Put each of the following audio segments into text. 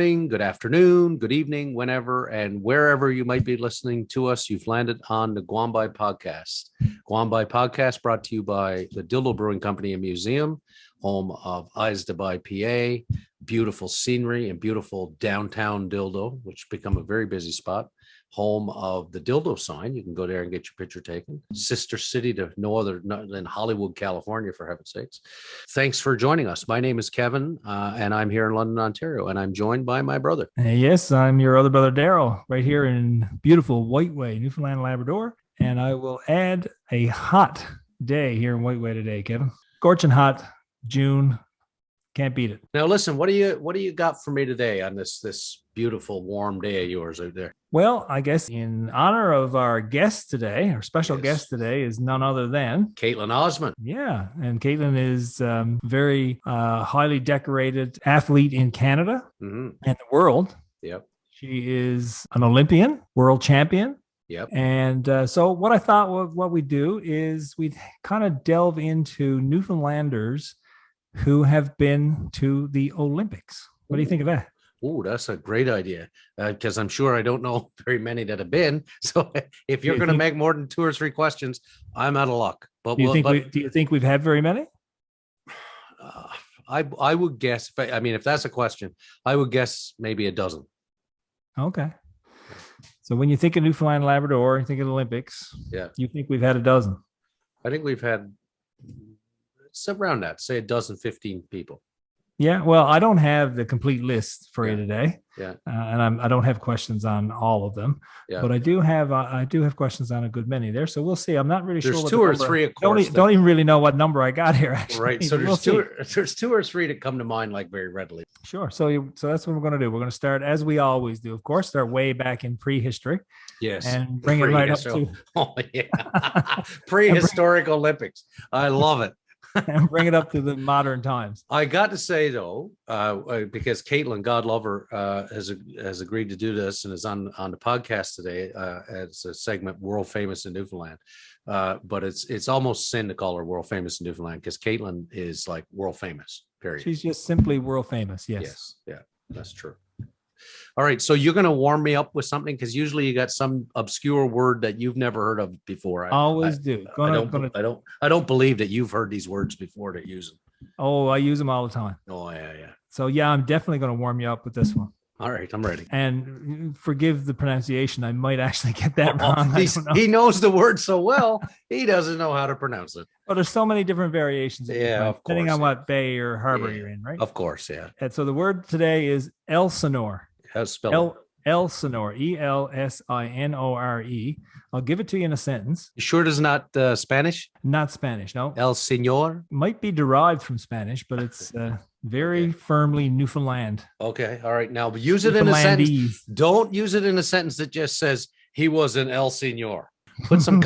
morning, good afternoon, good evening, whenever and wherever you might be listening to us. You've landed on the Guambai Podcast. Guambai Podcast brought to you by the Dildo Brewing Company and Museum, home of Eyes to Buy PA, beautiful scenery and beautiful downtown Dildo, which become a very busy spot. Home of the Dildo sign. You can go there and get your picture taken. Sister city to no other than Hollywood, California, for heaven's sakes. Thanks for joining us. My name is Kevin, and I'm here in London, Ontario, and I'm joined by my brother. Yes, I'm your other brother, Darryl, right here in beautiful White Way, Newfoundland, Labrador. And I will add a hot day here in White Way today, Kevin. Scorching hot, June. Can't beat it. Now, listen, what do you got for me today on this beautiful warm day of yours out there? Well, I guess in honor of our guest today, our special guest today is none other than Kaetlyn Osmond. Yeah, and Kaetlyn is very highly decorated athlete in Canada and the world. Yep. She is an Olympian, world champion. Yep. And so what I thought what we do is we'd kind of delve into Newfoundlanders who have been to the Olympics. What do you think of that? Oh, that's a great idea, because I'm sure I don't know very many that have been. So if you're going to make more than 2 or 3 questions, I'm out of luck. But do you think we've had very many? I would guess. If that's a question, I would guess maybe a dozen. Okay. So when you think of Newfoundland, Labrador, you think of the Olympics. Yeah. You think we've had a dozen? I think we've had around that, say a dozen, 15 people. Yeah, well, I don't have the complete list for you today. Yeah, and I don't have questions on all of them. Yeah, but I do have questions on a good many there. So we'll see. I'm not really sure. There's 2 or 3, of course. Don't even really know what number I got here. Actually, right. So there's 2 or 3 that come to mind like very readily. Sure. So that's what we're going to do. We're going to start as we always do. Of course, start way back in prehistory. Yes, and bring it right up to prehistoric Olympics. I love it. And bring it up to the modern times. I got to say though, because Kaetlyn, God love her, has agreed to do this and is on the podcast today as a segment World Famous in Newfoundland. But it's almost sin to call her World Famous in Newfoundland because Kaetlyn is like world famous. Period. She's just simply world famous. Yes. Yeah, that's true. All right, so you're going to warm me up with something because usually you got some obscure word that you've never heard of before. I always do. I don't believe that you've heard these words before to use them. Oh, I use them all the time. Oh yeah. So yeah, I'm definitely going to warm you up with this one. All right, I'm ready. And forgive the pronunciation. I might actually get that wrong. He knows the word so well, he doesn't know how to pronounce it. But there's so many different variations. Yeah, of course. Depending on what bay or harbor you're in, right? Of course, yeah. And so the word today is Elsinore. How to spell it? Elsinore, Elsinore. I'll give it to you in a sentence. You sure it is not Spanish? Not Spanish, no. El Señor? Might be derived from Spanish, but it's very firmly Newfoundland. Okay, all right. Now use it in a sentence. Don't use it in a sentence that just says he was an El Señor. Put some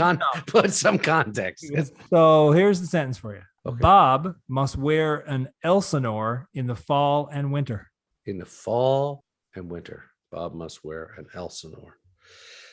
put some context. So here's the sentence for you. Okay. Bob must wear an Elsinore in the fall and winter. In the fall and winter, Bob must wear an Elsinore.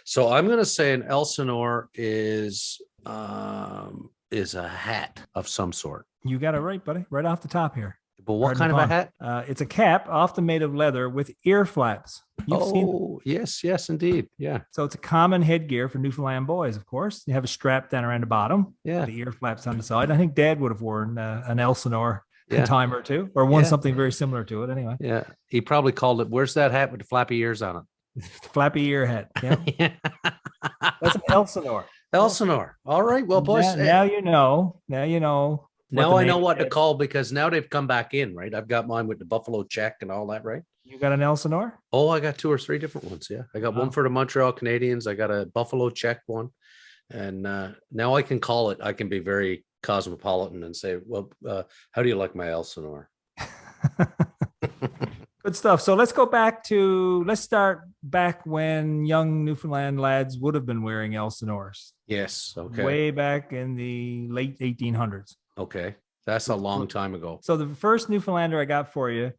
So I'm going to say an Elsinore is a hat of some sort. You got it right, buddy. Right off the top here. But what kind of a hat? It's a cap, often made of leather with ear flaps. You've seen it. Yes, indeed. Yeah. So it's a common headgear for Newfoundland boys, of course. You have a strap down around the bottom. Yeah. The ear flaps on the side. I think Dad would have worn an Elsinore a time or two, or worn something very similar to it anyway. Yeah. He probably called it, where's that hat with the flappy ears on it? Flappy ear hat. Yeah. That's an Elsinore. Elsinore. All right. Well, boys. Now you know. Now you know. Now I know what to call because now they've come back in, right? I've got mine with the buffalo check and all that, right? You got an Elsinore? Oh, I got 2 or 3 different ones. Yeah. I got one for the Montreal Canadiens. I got a buffalo check one. And now I can call it. I can be very cosmopolitan and say, well, how do you like my Elsinore? Good stuff. So let's start back when young Newfoundland lads would have been wearing Elsinores. Yes. Okay. Way back in the late 1800s. Okay. That's a long time ago. So the first Newfoundlander I got for you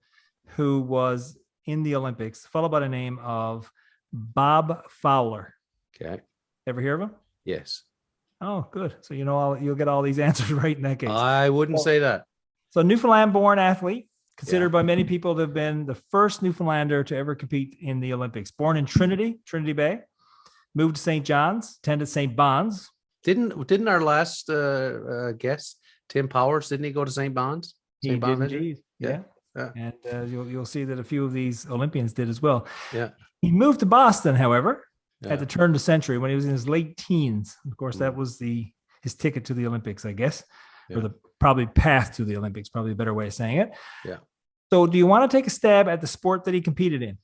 who was in the Olympics, a fellow by the name of Bob Fowler. Okay. Ever hear of him? Yes. Oh, good. So you'll get all these answers right in that case. I wouldn't say that. So Newfoundland-born athlete. considered by many people to have been the first Newfoundlander to ever compete in the Olympics. Born in Trinity Bay, moved to St. John's, attended St. Bon's. Didn't our last guest, Tim Powers, didn't he go to St. Bon's? He did indeed. Yeah. And you'll see that a few of these Olympians did as well. Yeah. He moved to Boston, however, at the turn of the century when he was in his late teens. Of course, that was his ticket to the Olympics, I guess, or the probably path to the Olympics, probably a better way of saying it. Yeah. So do you want to take a stab at the sport that he competed in?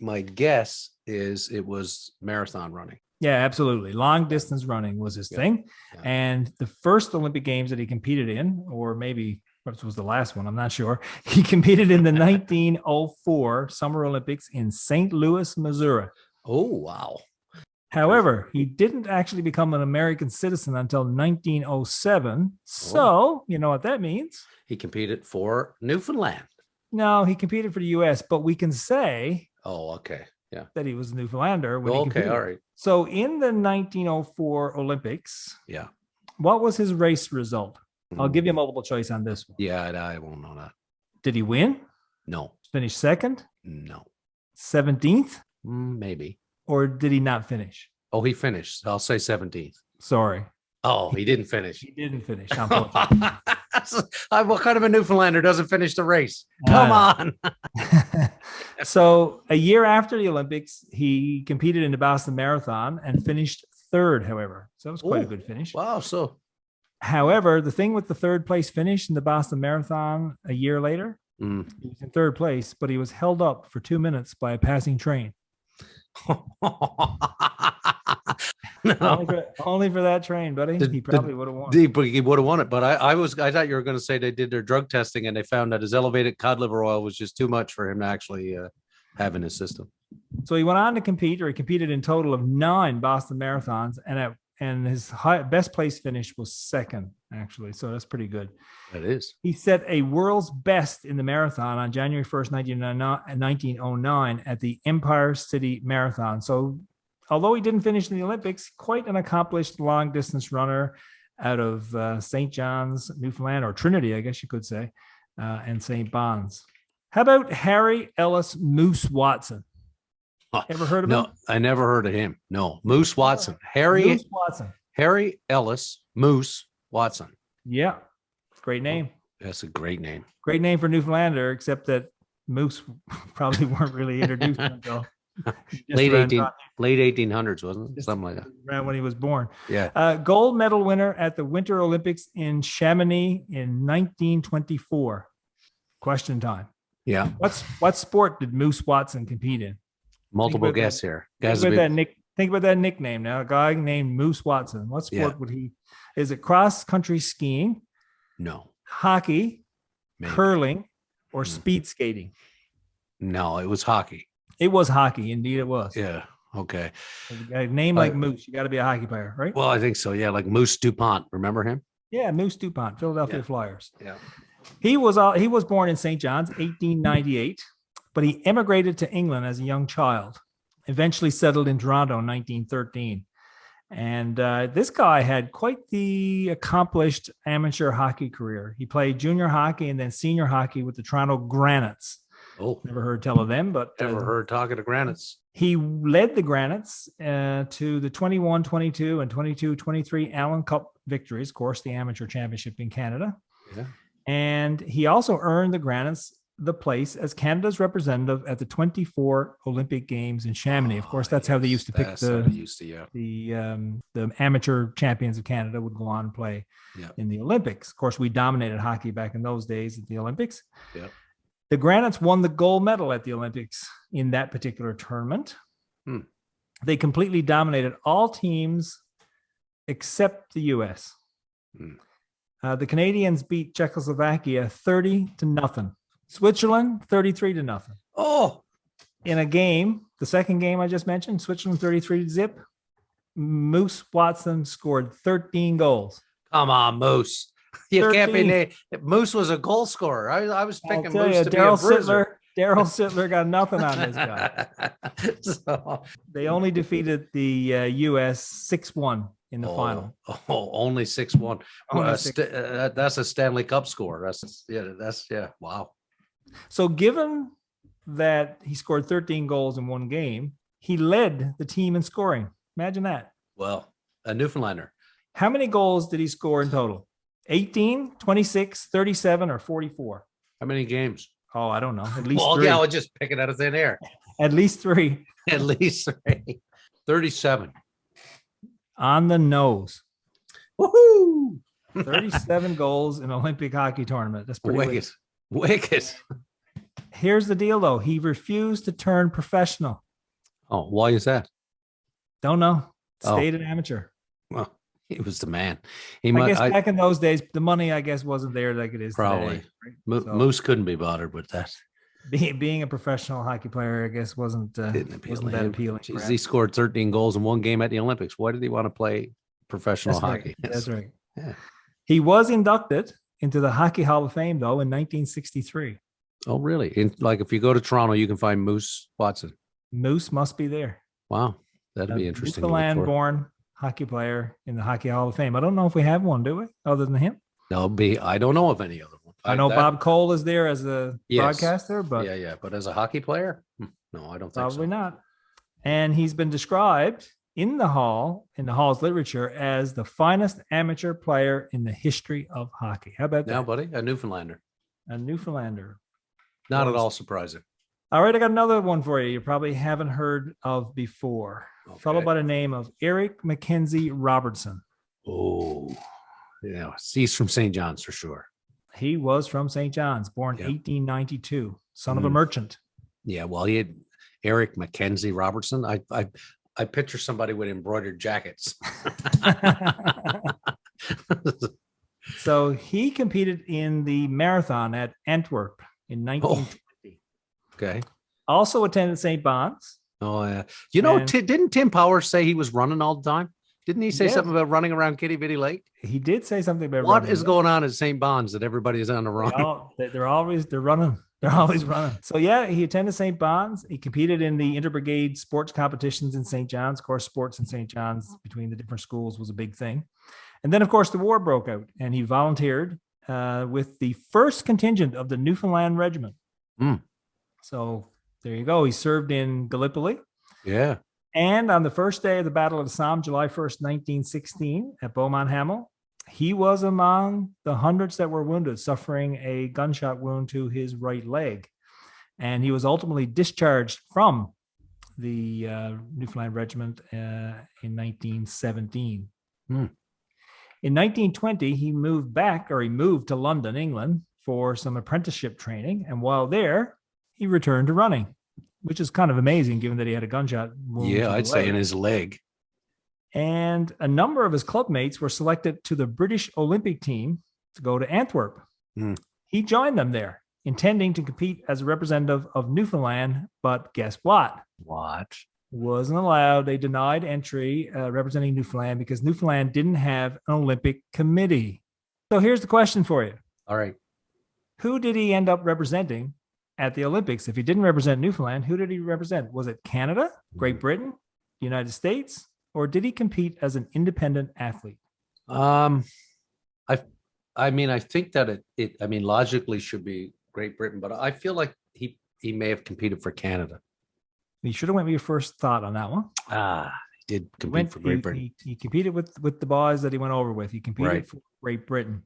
My guess is it was marathon running. Yeah, absolutely. Long distance running was his thing. Yeah. And the first Olympic Games that he competed in, or maybe perhaps was the last one, I'm not sure. He competed in the 1904 Summer Olympics in St. Louis, Missouri. Oh, wow. However, he didn't actually become an American citizen until 1907. So, you know what that means? He competed for Newfoundland. No, he competed for the U.S., but we can say that he was a Newfoundlander. When he competed. All right. So in the 1904 Olympics, what was his race result? I'll give you a multiple choice on this one. Yeah, I won't know that. Did he win? No. Finish second? No. 17th? Maybe. Or did he not finish? Oh, he finished. I'll say 17th. Sorry. Oh, he didn't finish. He didn't finish. What kind of a Newfoundlander doesn't finish the race? Come on. So a year after the Olympics, he competed in the Boston Marathon and finished third, however. So it was quite a good finish. Wow. However, the thing with the third place finish in the Boston Marathon a year later, he was in third place, but he was held up for 2 minutes by a passing train. Only for that train, buddy. He probably would have won. He would have won it, but I thought you were going to say they did their drug testing and they found that his elevated cod liver oil was just too much for him to actually have in his system. So he went on to compete, or he competed in total of 9 Boston marathons, and his best place finish was second, actually. So that's pretty good. That is. He set a world's best in the marathon on January 1st, 1909 at the Empire City Marathon. So although he didn't finish in the Olympics, quite an accomplished long distance runner out of St. John's, Newfoundland, or Trinity, I guess you could say, and St. Bon's. How about Harry Ellis Moose Watson? Ever heard of him? No, I never heard of him. No, Moose Watson. Harry Ellis Moose Watson. Yeah, great name. That's a great name. Great name for Newfoundlander, except that Moose probably weren't really introduced until late 1800s, wasn't it? Something like that. Around when he was born. Yeah. Gold medal winner at the Winter Olympics in Chamonix in 1924. Question time. Yeah. What sport did Moose Watson compete in? Multiple guess here. Think about that nickname now. A guy named Moose Watson. What sport would he? Is it cross country skiing? No. Hockey, curling, or speed skating? No, it was hockey. It was hockey. Indeed, it was. Yeah. Okay. A name like Moose, you got to be a hockey player, right? Well, I think so. Yeah, like Moose DuPont. Remember him? Yeah, Moose DuPont, Philadelphia Flyers. Yeah. He was born in St. John's, 1898. But he emigrated to England as a young child, eventually settled in Toronto in 1913. And this guy had quite the accomplished amateur hockey career. He played junior hockey and then senior hockey with the Toronto Granites. Oh, never heard tell of them, but never heard talking to Granites. He led the Granites to the 21-22 and 22-23 Allen Cup victories, of course, the amateur championship in Canada. Yeah. And he also earned the Granites the place as Canada's representative at the 24 Olympic Games in Chamonix. Of course, that's how they used to pick the amateur champions of Canada would go on and play in the Olympics. Of course, we dominated hockey back in those days at the Olympics. Yep. The Granites won the gold medal at the Olympics in that particular tournament. They completely dominated all teams except the U.S. The Canadians beat Czechoslovakia 30-0. Switzerland 33-0. Oh, in a game, the second game I just mentioned, Switzerland 33-0. Moose Watson scored 13 goals. Come on, Moose. You can't be. Moose was a goal scorer. I was picking Moose to be a bruiser. Darryl Sittler got nothing on this guy. So, they only defeated the U.S. 6-1 in the final. Oh, only 6-1. That's a Stanley Cup score. Wow. So given that he scored 13 goals in one game, he led the team in scoring. Imagine that. Well, a Newfoundlander. How many goals did he score in total? 18, 26, 37, or 44? How many games? Oh, I don't know. At least Well, three. yeah, I was just picking out of thin air. At least three. At least 3. 37. On the nose. Woohoo! 37 goals in an Olympic hockey tournament. That's pretty Wicked. Wicked. Here's the deal, though. He refused to turn professional. Oh, why is that? Don't know. Oh. Stayed an amateur. Well, he was the man. I guess back in those days, the money, I guess, wasn't there like it is probably. today. Right? Moose couldn't be bothered with that. Being a professional hockey player, I guess, wasn't that appealing. Jeez, he scored 13 goals in one game at the Olympics. Why did he want to play professional hockey? Right. That's right. Yeah. He was inducted into the Hockey Hall of Fame, though, in 1963. Oh, really? If you go to Toronto, you can find Moose Watson. Moose must be there. Wow. That'd be interesting. Newfoundland-born hockey player in the Hockey Hall of Fame. I don't know if we have one, do we? Other than him? I don't know of any other one. I know Bob Cole is there as a broadcaster, but yeah. But as a hockey player, no, I don't think probably so. not. And he's been described in the Hall's literature as the finest amateur player in the history of hockey. How about that? Now, buddy, a Newfoundlander. A Newfoundlander. Not at all surprising. All right, I got another one for you. You probably haven't heard of before. Okay. A fellow by the name of Eric Mackenzie Robertson. Oh, yeah. He's from St. John's for sure. He was from St. John's, born 1892, son of a merchant. Yeah, well, he had Eric Mackenzie Robertson. I picture somebody with embroidered jackets. So he competed in the marathon at Antwerp in 1920. Okay. Also attended St. Bon's. Oh, yeah. Didn't Tim Powers say he was running all the time? Didn't he say something about running around Kitty Bitty Lake? He did say something about what is going on at St. Bon's that everybody is on the run? They're running. They're always running. So yeah, he attended St. Bon's. He competed in the interbrigade sports competitions in St. John's. Of course, sports in St. John's between the different schools was a big thing. And then, of course, the war broke out, and he volunteered with the first contingent of the Newfoundland Regiment. So there you go. He served in Gallipoli. Yeah. And on the first day of the Battle of the Somme, July 1st, 1916, at Beaumont Hamel, he was among the hundreds that were wounded, suffering a gunshot wound to his right leg. And he was ultimately discharged from the Newfoundland Regiment in 1917. In 1920, he moved to London, England, for some apprenticeship training. And while there, he returned to running, which is kind of amazing given that he had a gunshot wound. Yeah, I'd say in his leg. And a number of his club mates were selected to the British Olympic team to go to Antwerp. He joined them there, intending to compete as a representative of Newfoundland. But guess what? What? Wasn't allowed. They denied entry representing Newfoundland because Newfoundland didn't have an Olympic committee. So here's the question for you. All right. Who did he end up representing at the Olympics? If he didn't represent Newfoundland, who did he represent? Was it Canada, Great Britain, the United States, or did he compete as an independent athlete? I think that it logically should be Great Britain, but I feel like he may have competed for Canada. You should have went with your first thought on that one. He did compete for Great Britain. He competed with the boys that he went over with. He competed for Great Britain.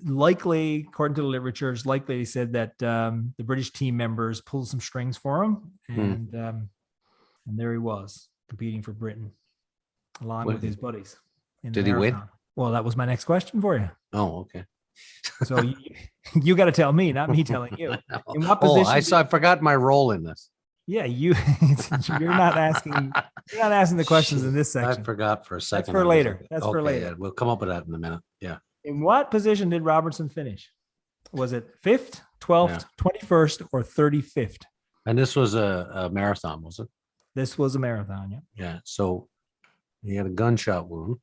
Likely, according to the literature, it's likely he said that the British team members pulled some strings for him, and there he was competing for Britain along with his buddies. Did he win? Well, that was my next question for you. Oh, okay. So you got to tell me, not me telling you. In what position? I forgot my role in this. Yeah, you're not asking the questions in this section. I forgot for a second. That's for later. For later. Yeah, we'll come up with that in a minute. Yeah. In what position did Robertson finish? Was it 5th, 12th, 21st, or 35th? And this was a marathon, was it? This was a marathon, yeah. Yeah. So he had a gunshot wound.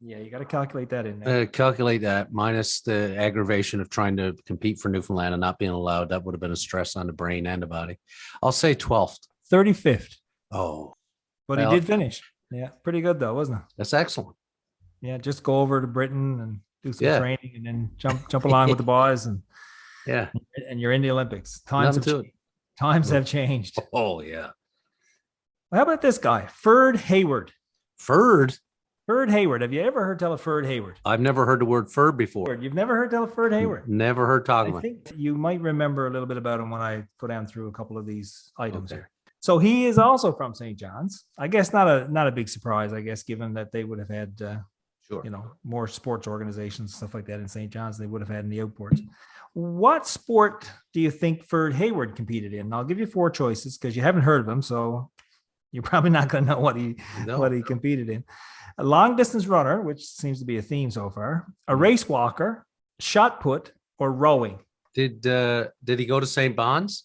Yeah, you got to calculate that in there. Calculate that minus the aggravation of trying to compete for Newfoundland and not being allowed. That would have been a stress on the brain and the body. I'll say 12th. 35th. Oh. But he did finish. Yeah, pretty good though, wasn't it? That's excellent. Yeah, just go over to Britain and do some training and then jump along with the boys. And Yeah. and you're in the Olympics. Nothing to it. Times have changed. Oh, yeah. Well, how about this guy, Ferd Hayward? Ferd? Ferd Hayward. Have you ever heard tell of Ferd Hayward? I've never heard the word Ferd before. You've never heard tell of Ferd Hayward? Never heard talking I about. think you might remember a little bit about him when I go down through a couple of these items here. So he is also from St. John's. I guess not a big surprise, I guess, given that they would have had more sports organizations, stuff like that in St. John's they would have had in the outboards. What sport do you think Ferd Hayward competed in? And I'll give you 4 choices because you haven't heard of him, so you're probably not going to know what he competed in. A long distance runner, which seems to be a theme so far, a race walker, shot put, or rowing. Did he go to St. Bon's?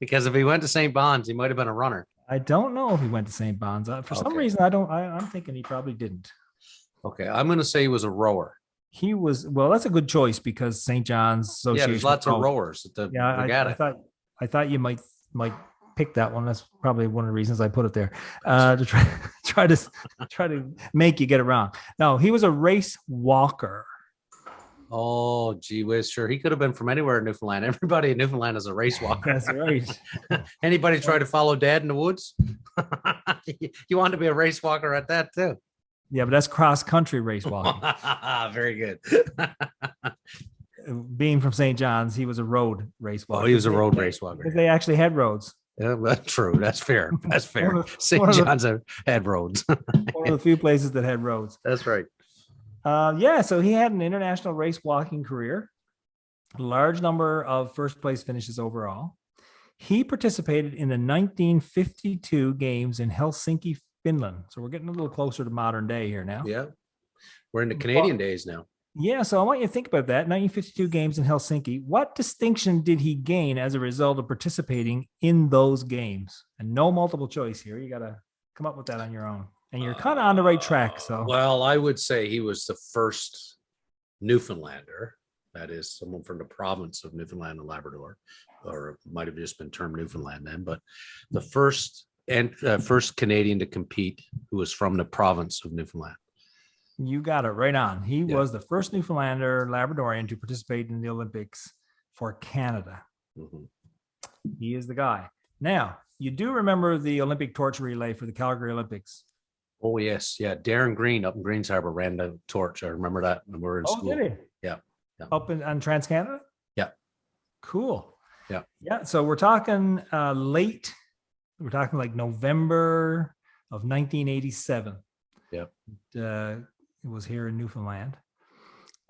Because if he went to St. Bon's, he might have been a runner. I don't know if he went to St. Bon's. For some reason, I'm thinking he probably didn't. Okay, I'm going to say he was a rower. He was, well, that's a good choice because St. John's Association. Yeah, there's lots of rowers at the regatta. I thought you might pick that one. That's probably one of the reasons I put it there to try to make you get it wrong. No, he was a race walker. Oh, gee whiz, sure. He could have been from anywhere in Newfoundland. Everybody in Newfoundland is a race walker. That's right. Anybody try to follow Dad in the woods? You want to be a race walker at that too. Yeah, but that's cross-country race walking. Very good. Being from St. John's, he was a road race walker. Oh, he was a road race walker. Because they actually had roads. Yeah, that's true. That's fair. That's fair. St. John's had roads. One of the few places that had roads. That's right. So he had an international race walking career, a large number of first place finishes overall. He participated in the 1952 games in Helsinki, Finland. So we're getting a little closer to modern day here now. Yeah. We're in the Canadian days now. Yeah. So I want you to think about that. 1952 games in Helsinki. What distinction did he gain as a result of participating in those games? And no multiple choice here. You got to come up with that on your own. And you're kind of on the right track. So, well, I would say he was the first Newfoundlander. That is someone from the province of Newfoundland and Labrador, or it might have just been termed Newfoundland then, but the first Canadian to compete who was from the province of Newfoundland. You got it right on. He was the first Newfoundlander Labradorian to participate in the Olympics for Canada. Mm-hmm. He is the guy. Now, you do remember the Olympic torch relay for the Calgary Olympics? Oh, yes. Yeah. Darren Green up in Greens Harbor ran the torch. I remember that when we were in school. Did he? Yeah. Up on Trans-Canada? Yeah. Cool. Yeah. Yeah. So we're talking late. We're talking like November of 1987. Yeah. It was here in Newfoundland.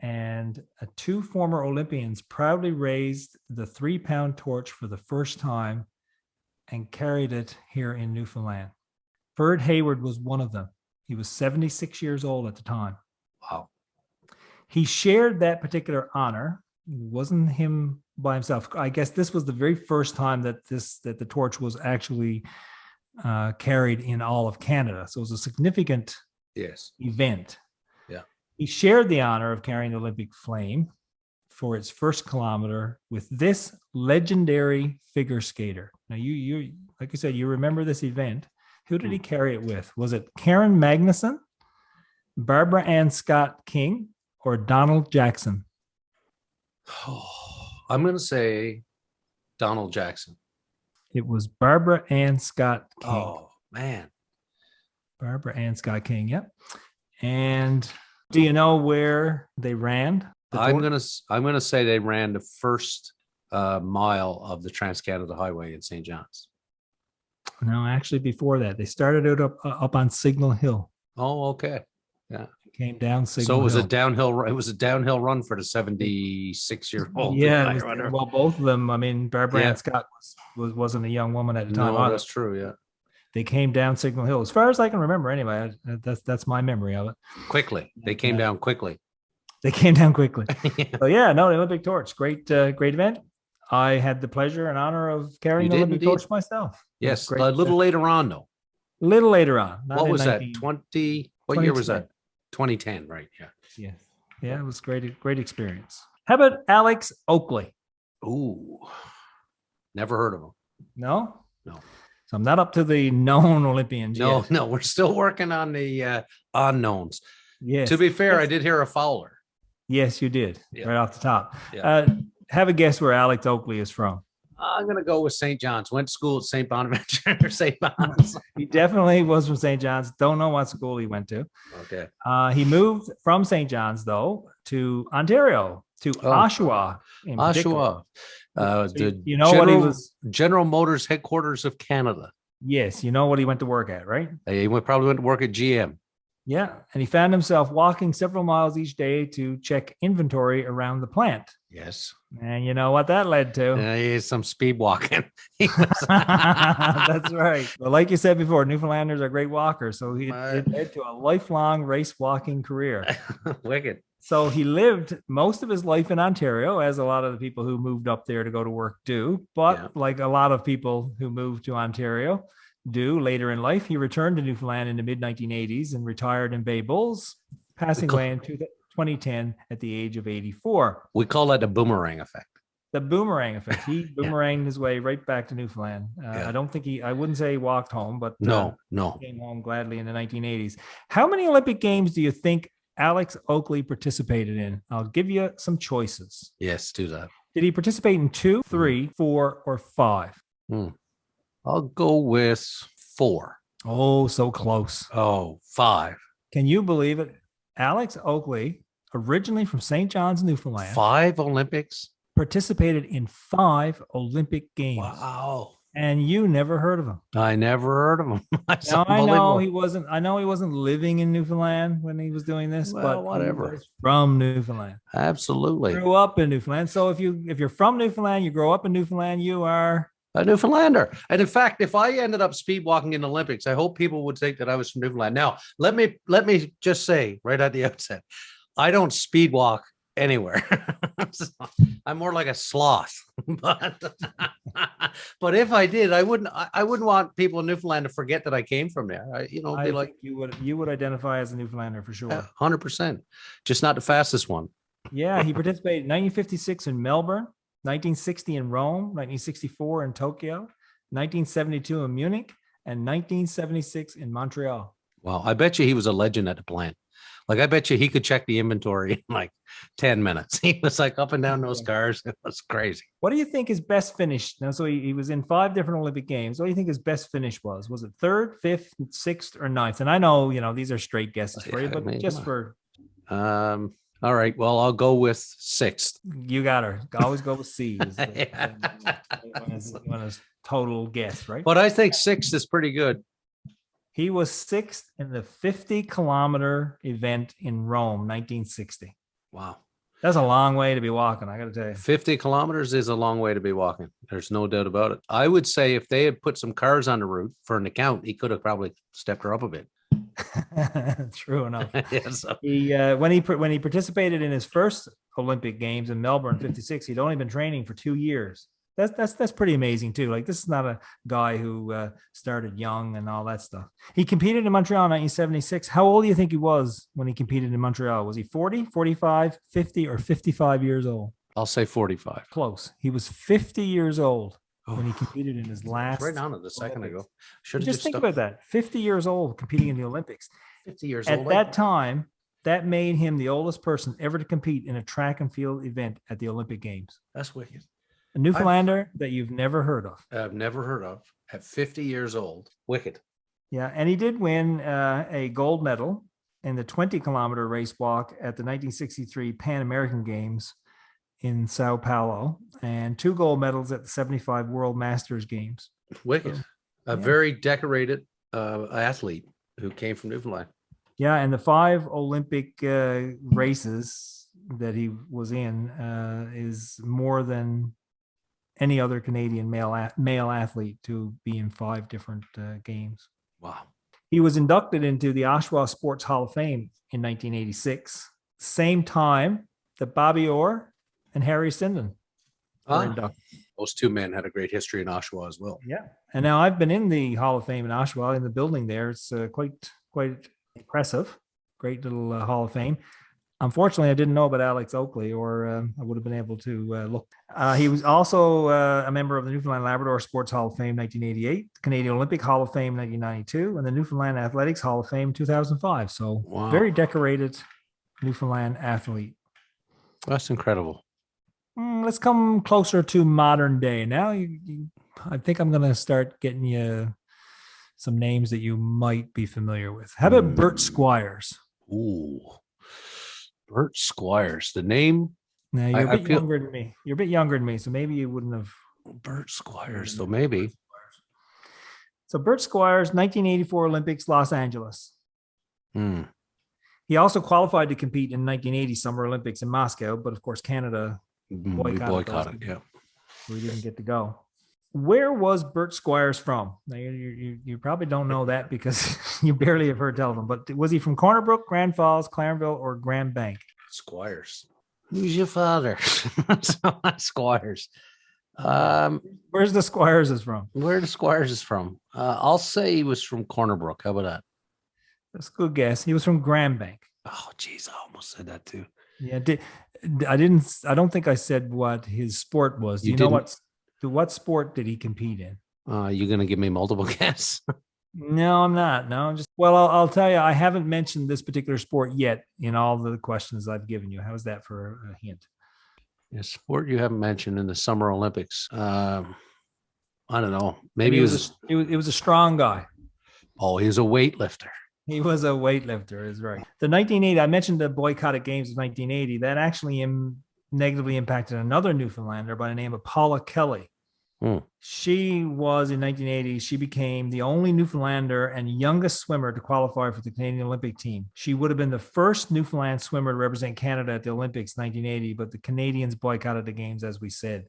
And 2 former Olympians proudly raised the 3-pound torch for the first time and carried it here in Newfoundland. Ferd Hayward was one of them. He was 76 years old at the time. Wow. He shared that particular honor. It wasn't him by himself. I guess this was the very first time that the torch was actually carried in all of Canada. So it was a significant event. Yeah. He shared the honor of carrying the Olympic flame for its first kilometer with this legendary figure skater. Now you like I said, you remember this event. Who did he carry it with? Was it Karen Magnuson, Barbara Ann Scott King, or Donald Jackson? Oh, I'm going to say Donald Jackson. It was Barbara Ann Scott King. Oh, man. Barbara Ann Scott King, yep. And do you know where they ran? I'm going to say they ran the first mile of the Trans-Canada Highway in St. John's. No, actually before that. They started out up on Signal Hill. Oh, okay. Yeah. Came down Signal So it was Hill. It was a downhill run for the 76-year-old. Yeah. Well, both of them. I mean, Barbara Ann Scott wasn't a young woman at the time. No, that's true. Yeah. They came down Signal Hill, as far as I can remember. Anyway, that's my memory of it. Quickly, they came down quickly. They came down quickly. So the Olympic torch, great event. I had the pleasure and honor of carrying the Olympic torch myself. Yes, a little later on, though. A little later on. What was that? What year was that? 2010, right? Yeah. Yes. Yeah, it was great experience. How about Alex Oakley? Ooh, never heard of him. No. So I'm not up to the known Olympians yet. No, we're still working on the unknowns. Yes. To be fair, I did hear a Fowler. Yes, you did. Yeah. Right off the top. Yeah. Have a guess where Alex Oakley is from. I'm going to go with St. John's. Went to school at St. Bonaventure or St. Bon's. He definitely was from St. John's. Don't know what school he went to. Okay. He moved from St. John's, though, to Ontario, to Oshawa. Oshawa. You know what he was? General Motors headquarters of Canada. Yes, you know what he went to work at, right? He probably went to work at GM. Yeah, and he found himself walking several miles each day to check inventory around the plant. Yes. And you know what that led to? Some speed walking. That's right. Well, like you said before, Newfoundlanders are great walkers. So it led to a lifelong race walking career. Wicked. So he lived most of his life in Ontario, as a lot of the people who moved up there to go to work do. But like a lot of people who moved to Ontario do later in life, he returned to Newfoundland in the mid-1980s and retired in Bay Bulls, passing away in 2010 at the age of 84. We call that the boomerang effect. The boomerang effect. He boomeranged his way right back to Newfoundland. I wouldn't say he walked home, but no, came home gladly in the 1980s. How many Olympic Games do you think Alex Oakley participated in? I'll give you some choices. Yes, do that. Did he participate in 2, 3, 4, or 5? I'll go with 4. Oh, so close. Oh, 5. Can you believe it? Alex Oakley, originally from St. John's, Newfoundland. 5 Olympics? Participated in 5 Olympic Games. Wow. And you never heard of him. I never heard of him. Now, I know he wasn't living in Newfoundland when he was doing this, but whatever. He was from Newfoundland. Absolutely. Grew up in Newfoundland. So if you're from Newfoundland, you grow up in Newfoundland, you are a Newfoundlander. And in fact, if I ended up speed walking in the Olympics, I hope people would think that I was from Newfoundland. Now, let me just say right at the outset, I don't speed walk anywhere. I'm more like a sloth. But if I did, I wouldn't want people in Newfoundland to forget that I came from there. Be like you would identify as a Newfoundlander for sure. 100%. Just not the fastest one. Yeah, he participated in 1956 in Melbourne. 1960 in Rome, 1964 in Tokyo, 1972 in Munich, and 1976 in Montreal. Wow. I bet you he was a legend at the plant. Like, I bet you he could check the inventory in like 10 minutes. He was like up and down those cars. It was crazy. What do you think his best finish? Now, so he was in 5 different Olympic Games. What do you think his best finish was? Was it 3rd, 5th, 6th, or 9th? And I know, these are straight guesses for you, but just for... All right. Well, I'll go with 6th. You got her. Always go with C. When it's total guess, right? But I think 6th is pretty good. He was 6th in the 50-kilometer event in Rome, 1960. Wow. That's a long way to be walking, I got to tell you. 50 kilometers is a long way to be walking. There's no doubt about it. I would say if they had put some cars on the route for an account, he could have probably stepped her up a bit. True enough. Yes. He when he participated in his first Olympic Games in Melbourne '56, he'd only been training for 2 years. That's pretty amazing too. Like, this is not a guy who started young and all that stuff. He competed in Montreal in 1976. How old do you think he was when he competed in Montreal? Was he 40, 45, 50, or 55 years old? I'll say 45. Close. He was 50 years old when he competed in his last. Right on it a second ago. Should just think about that. 50 years old competing in the Olympics. 50 years old. At that time, that made him the oldest person ever to compete in a track and field event at the Olympic Games. That's wicked. A Newfoundlander that you've never heard of. I've never heard of. At 50 years old. Wicked. Yeah, and he did win a gold medal in the 20-kilometer race walk at the 1963 Pan American Games in Sao Paulo, and 2 gold medals at the 75 World Masters Games. Wicked. A very decorated athlete who came from Newfoundland. Yeah, and the 5 Olympic races that he was in is more than any other Canadian male athlete to be in 5 different games. Wow. He was inducted into the Oshawa Sports Hall of Fame in 1986, same time that Bobby Orr and Harry Sinden were inducted. Those 2 men had a great history in Oshawa as well. Yeah. And now I've been in the Hall of Fame in Oshawa, in the building there. It's quite impressive. Great little Hall of Fame. Unfortunately, I didn't know about Alex Oakley, or I would have been able to look. He was also a member of the Newfoundland Labrador Sports Hall of Fame 1988, Canadian Olympic Hall of Fame 1992, and the Newfoundland Athletics Hall of Fame 2005. So Very decorated Newfoundland athlete. That's incredible. Let's come closer to modern day. Now, I think I'm going to start getting you some names that you might be familiar with. How about Bert Squires? Ooh, Bert Squires. The name. Now, you're a bit younger than me. You're a bit younger than me, so maybe you wouldn't have. Bert Squires, though, maybe. So Bert Squires, 1984 Olympics, Los Angeles. He also qualified to compete in 1980 Summer Olympics in Moscow, but of course Canada boycotted. Yeah, so he didn't get to go. Where was Bert Squires from? Now, you probably don't know that because you barely have heard tell of him. But was he from Corner Brook, Grand Falls, Clarenville, or Grand Bank? Squires. Who's your father? Squires. Where's the Squires is from? Where the Squires is from? I'll say he was from Corner Brook. How about that? That's a good guess. He was from Grand Bank. Oh, geez, I almost said that too. Yeah, I don't think I said what his sport was. Do you know what sport did he compete in? You're gonna give me multiple guess? No, I'm not. No, I'll tell you, I haven't mentioned this particular sport yet in all the questions I've given you. How's that for a hint? A sport you haven't mentioned in the Summer Olympics. I don't know. Maybe he was a strong guy. Oh, he was a weightlifter. He was a weightlifter, is right. The 1980, I mentioned the boycotted games of 1980. That actually negatively impacted another Newfoundlander by the name of Paula Kelly. She was in 1980. She became the only Newfoundlander and youngest swimmer to qualify for the Canadian Olympic team. She would have been the first Newfoundland swimmer to represent Canada at the Olympics 1980, but the Canadians boycotted the games, as we said,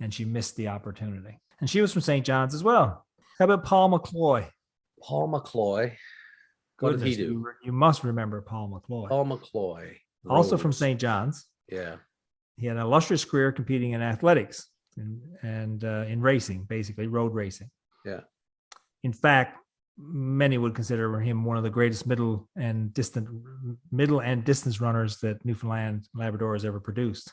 and she missed the opportunity. And she was from St. John's as well. How about Paul McCloy? Paul McCloy. What did he do? You must remember Paul McCloy. Paul McCloy. Also from St. John's. Yeah. He had an illustrious career competing in athletics and in racing, basically road racing. Yeah. In fact, many would consider him one of the greatest middle and distance runners that Newfoundland Labrador has ever produced.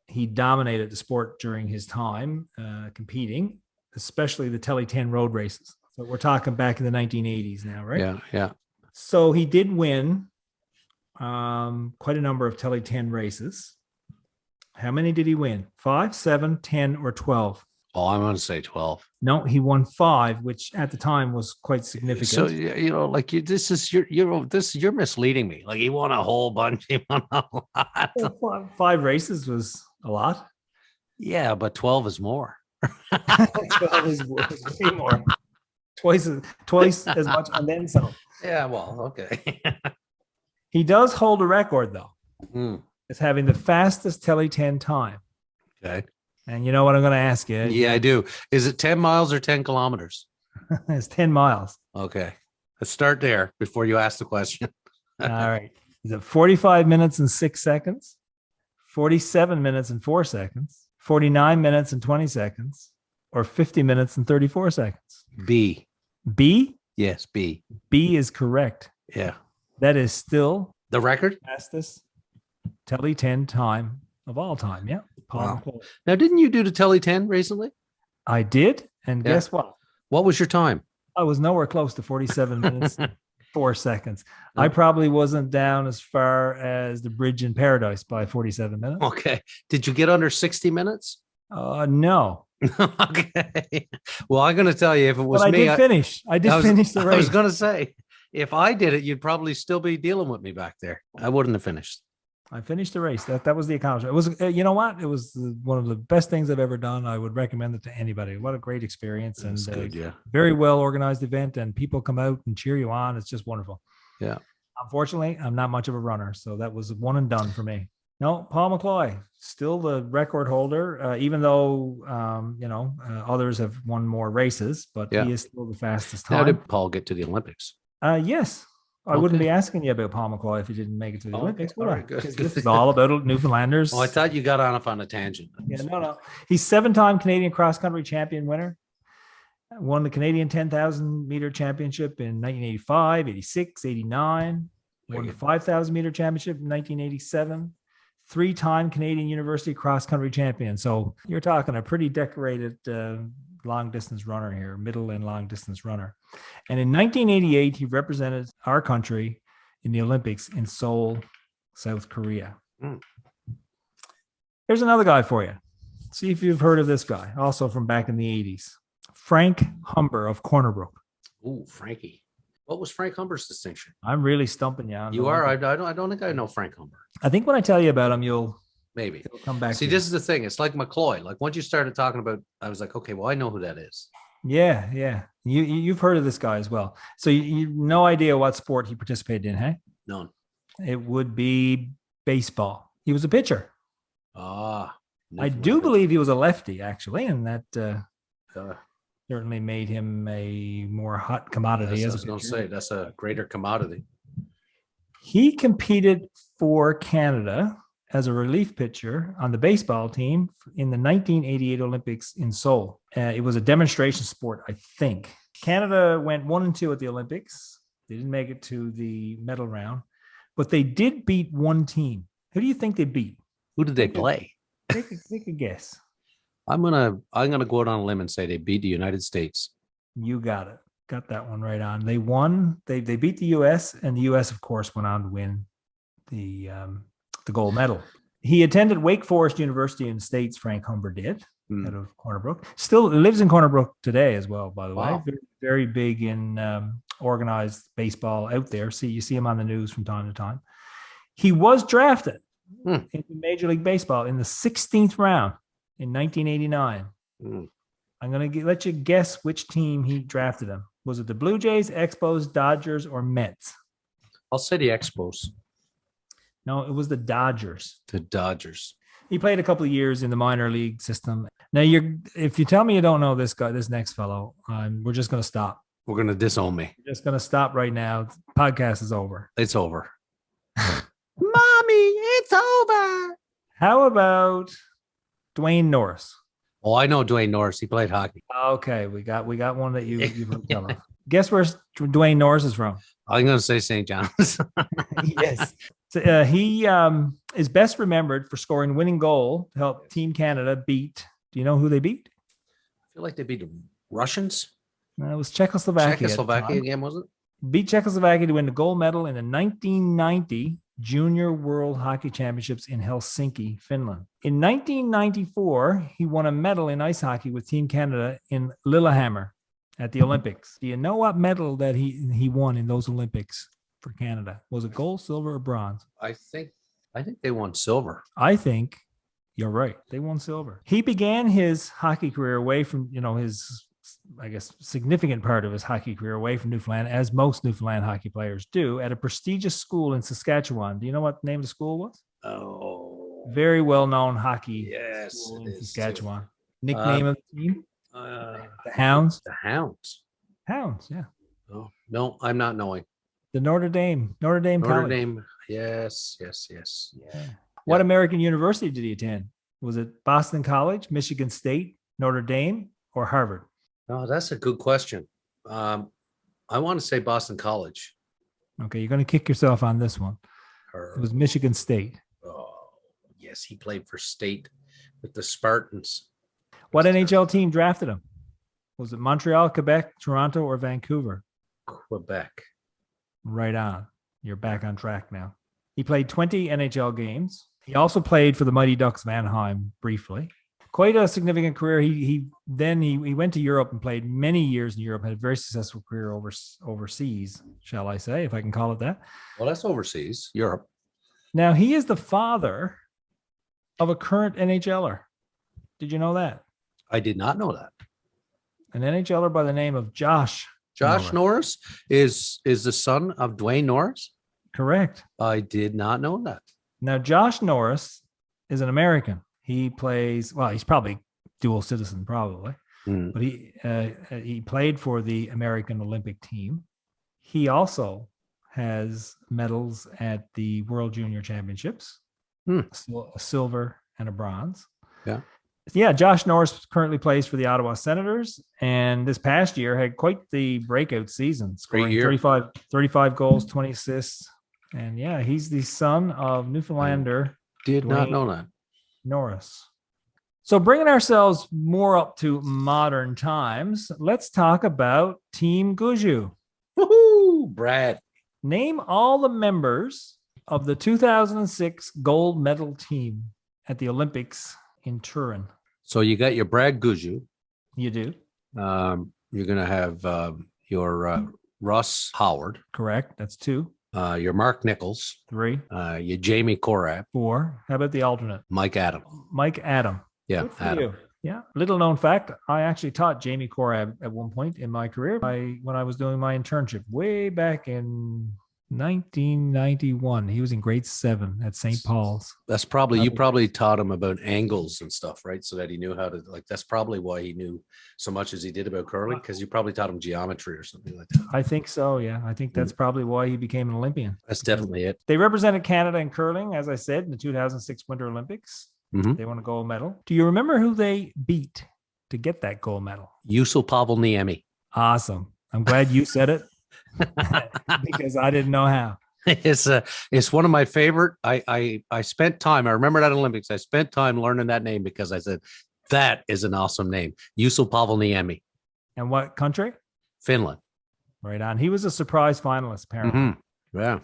He dominated the sport during his time competing, especially the Telly 10 road races. So we're talking back in the 1980s now, right? Yeah, yeah. So he did win quite a number of Telly 10 races. How many did he win? 5, 7, 10, or 12? Oh, I'm going to say 12. No, he won 5, which at the time was quite significant. So you're misleading me. Like he won a whole bunch. He won a lot. Well, 5 races was a lot. Yeah, but 12 is more. 12 is way more. Twice as much, and then some. Yeah, well, okay. He does hold a record though. As having the fastest Telly 10 time. Okay. And you know what I'm going to ask you? Yeah, I do. Is it 10 miles or 10 kilometers? It's 10 miles. Okay. Let's start there before you ask the question. All right. Is it 45 minutes and 6 seconds? 47 minutes and 4 seconds? 49 minutes and 20 seconds? Or 50 minutes and 34 seconds? B. B? Yes, B. B is correct. Yeah. That is still the record? Fastest Telly 10 time of all time. Yeah. Wow. Now, didn't you do the Telly 10 recently? I did. And guess what? What was your time? I was nowhere close to 47 minutes, 4 seconds. I probably wasn't down as far as the Bridge in Paradise by 47 minutes. Okay. Did you get under 60 minutes? No. Okay. Well, I'm going to tell you, if it was but me, I finish the race. I was going to say, if I did it, you'd probably still be dealing with me back there. I wouldn't have finished. I finished the race. That was the accomplishment. It was, you know what? It was one of the best things I've ever done. I would recommend it to anybody. What a great experience. And good, yeah. Very well organized event, and people come out and cheer you on. It's just wonderful. Yeah. Unfortunately, I'm not much of a runner, so that was one and done for me. No, Paul McCloy, still the record holder, even though, others have won more races, but he is still the fastest time. How did Paul get to the Olympics? Yes. I wouldn't be asking you about Paul McCloy if he didn't make it to the Olympics. Right, good. This is all about Newfoundlanders. Oh, I thought you got off on a tangent. Yeah, no. He's 7-time Canadian cross-country champion winner. Won the Canadian 10,000 meter championship in 1985, 86, 89. Won the 5,000 meter championship in 1987. 3-time Canadian University cross-country champion. So you're talking a pretty decorated long-distance runner here, middle and long-distance runner. And in 1988, he represented our country in the Olympics in Seoul, South Korea. Here's another guy for you. See if you've heard of this guy, also from back in the 80s. Frank Humber of Corner Brook. Ooh, Frankie. What was Frank Humber's distinction? I'm really stumping you on You are? I don't think I know Frank Humber. I think when I tell you about him, you'll come back. See, this is the thing. It's like McCloy. Like once you started talking about, I was like, okay, well, I know who that is. Yeah. You've heard of this guy as well. So you no idea what sport he participated in, hey? None. It would be baseball. He was a pitcher. I do believe he was a lefty, actually, and that certainly made him a more hot commodity. I was going to say, that's a greater commodity. He competed for Canada as a relief pitcher on the baseball team in the 1988 Olympics in Seoul. It was a demonstration sport, I think. Canada went 1-2 at the Olympics. They didn't make it to the medal round, but they did beat one team. Who do you think they beat? Who did they play? Take a guess. I'm gonna go out on a limb and say they beat the United States. You got it. Got that one right on. They won. They beat the U.S. and the U.S. of course went on to win the gold medal. He attended Wake Forest University in the States. Frank Humber did out of Corner Brook. Still lives in Corner Brook today as well. By the way, very, very big in organized baseball out there. You see him on the news from time to time. He was drafted into Major League Baseball in the 16th round in 1989. I'm going to let you guess which team he drafted him. Was it the Blue Jays, Expos, Dodgers, or Mets? I'll say the Expos. No, it was the Dodgers. The Dodgers. He played a couple of years in the minor league system. Now, if you tell me you don't know this guy, this next fellow, we're just going to stop. We're going to disown me. We're just going to stop right now. Podcast is over. It's over. Mommy, it's over. How about Dwayne Norris? Oh, I know Dwayne Norris. He played hockey. Okay, we got one that you've heard tell of. Guess where Dwayne Norris is from? I'm going to say St. John's. Yes. So, he is best remembered for scoring winning goal to help Team Canada beat. Do you know who they beat? I feel like they beat the Russians. No, it was Czechoslovakia. Czechoslovakia again, was it? Beat Czechoslovakia to win the gold medal in the 1990 Junior World Hockey Championships in Helsinki, Finland. In 1994, he won a medal in ice hockey with Team Canada in Lillehammer at the Olympics. Do you know what medal that he won in those Olympics for Canada? Was it gold, silver, or bronze? I think they won silver. I think you're right. They won silver. He began his hockey career away from, his, I guess, significant part of his hockey career away from Newfoundland, as most Newfoundland hockey players do, at a prestigious school in Saskatchewan. Do you know what the name of the school was? Oh, very well-known hockey school in Saskatchewan. Nickname of the team? The Hounds. The Hounds. Hounds, yeah. Oh, no, I'm not knowing. The Notre Dame Notre College. Dame. Yes. Yeah. What American university did he attend? Was it Boston College, Michigan State, Notre Dame, or Harvard? Oh, that's a good question. I want to say Boston College. Okay, you're going to kick yourself on this one. It was Michigan State. Oh, yes, he played for State with the Spartans. What NHL team drafted him? Was it Montreal, Quebec, Toronto, or Vancouver? Quebec. Right on. You're back on track now. He played 20 NHL games. He also played for the Mighty Ducks of Anaheim briefly. Quite a significant career. He went to Europe and played many years in Europe, had a very successful career overseas, shall I say, if I can call it that. Well, that's overseas, Europe. Now, he is the father of a current NHLer. Did you know that? I did not know that. An NHLer by the name of Josh Norris is the son of Dwayne Norris? Correct. I did not know that. Now, Josh Norris is an American. He plays, well, he's probably dual citizen, probably, but he played for the American Olympic team. He also has medals at the World Junior Championships, a silver and a bronze. Yeah, Josh Norris currently plays for the Ottawa Senators, and this past year had quite the breakout season, scoring 35 goals, 20 assists. And yeah, he's the son of Newfoundlander. Did not know that. Norris. So bringing ourselves more up to modern times, let's talk about Team Guizhou. Woohoo, Brad. Name all the members of the 2006 gold medal team at the Olympics in Turin? So you got your Brad Guju. You do. You're going to have your Russ Howard. Correct. That's 2. Your Mark Nichols. 3. Your Jamie Corab. 4. How about the alternate? Mike Adam. Mike Adam. Yeah, Good for Adam. you. Yeah. Little known fact, I actually taught Jamie Corab at one point in my career when I was doing my internship way back in 1991. He was in grade 7 at St. Paul's. That's probably, you probably taught him about angles and stuff, right? So that he knew how to, like, that's probably why he knew so much as he did about curling, because you probably taught him geometry or something like that. I think so. Yeah. I think that's probably why he became an Olympian. That's definitely it. They represented Canada in curling, as I said, in the 2006 Winter Olympics. Mhm. They won a gold medal. Do you remember who they beat to get that gold medal? Yusul Pavel Niemi. Awesome. I'm glad you said it because I didn't know how. It's one of my favorite. I spent time. I remember that Olympics. I spent time learning that name because I said that is an awesome name. Yusul Pavel Niemi. And what country? Finland. Right on. He was a surprise finalist, apparently. Yeah.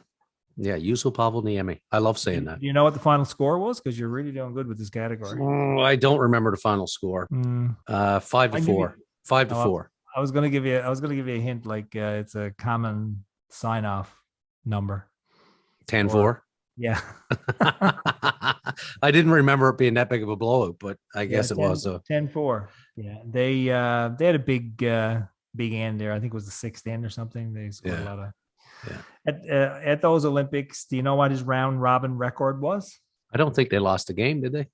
Yeah. Yusul Pavel Niemi. I love saying that. Do you know what the final score was? Because you're really doing good with this category. I don't remember the final score. 5-4. 5-4. I was going to give you a hint, like it's a common sign-off number. 10-4. Yeah. I didn't remember it being that big of a blowout, but I guess it was. 10-4. Yeah. They had a big end there. I think it was the 6th end or something. They scored a lot of. Yeah. At those Olympics, do you know what his round robin record was? I don't think they lost a game, did they?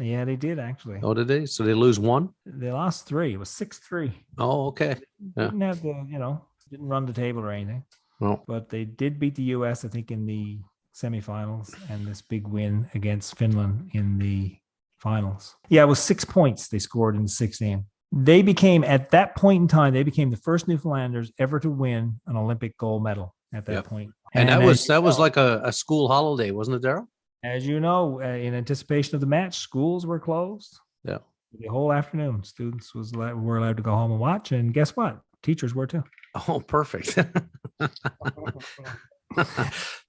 Yeah, they did actually. Oh, did they? So they lose 1? They lost 3. It was 6-3. Oh, okay. Yeah. Didn't have didn't run the table or anything. Well, But they did beat the US, I think, in the semifinals, and this big win against Finland in the finals. Yeah, it was 6 points they scored in the 6th game. They became, at that point in time, the first Newfoundlanders ever to win an Olympic gold medal at that point. And that was like a school holiday, wasn't it, Darryl? As you know, in anticipation of the match, schools were closed. Yeah. The whole afternoon, students were allowed to go home and watch. And guess what? Teachers were too. Oh, perfect. Could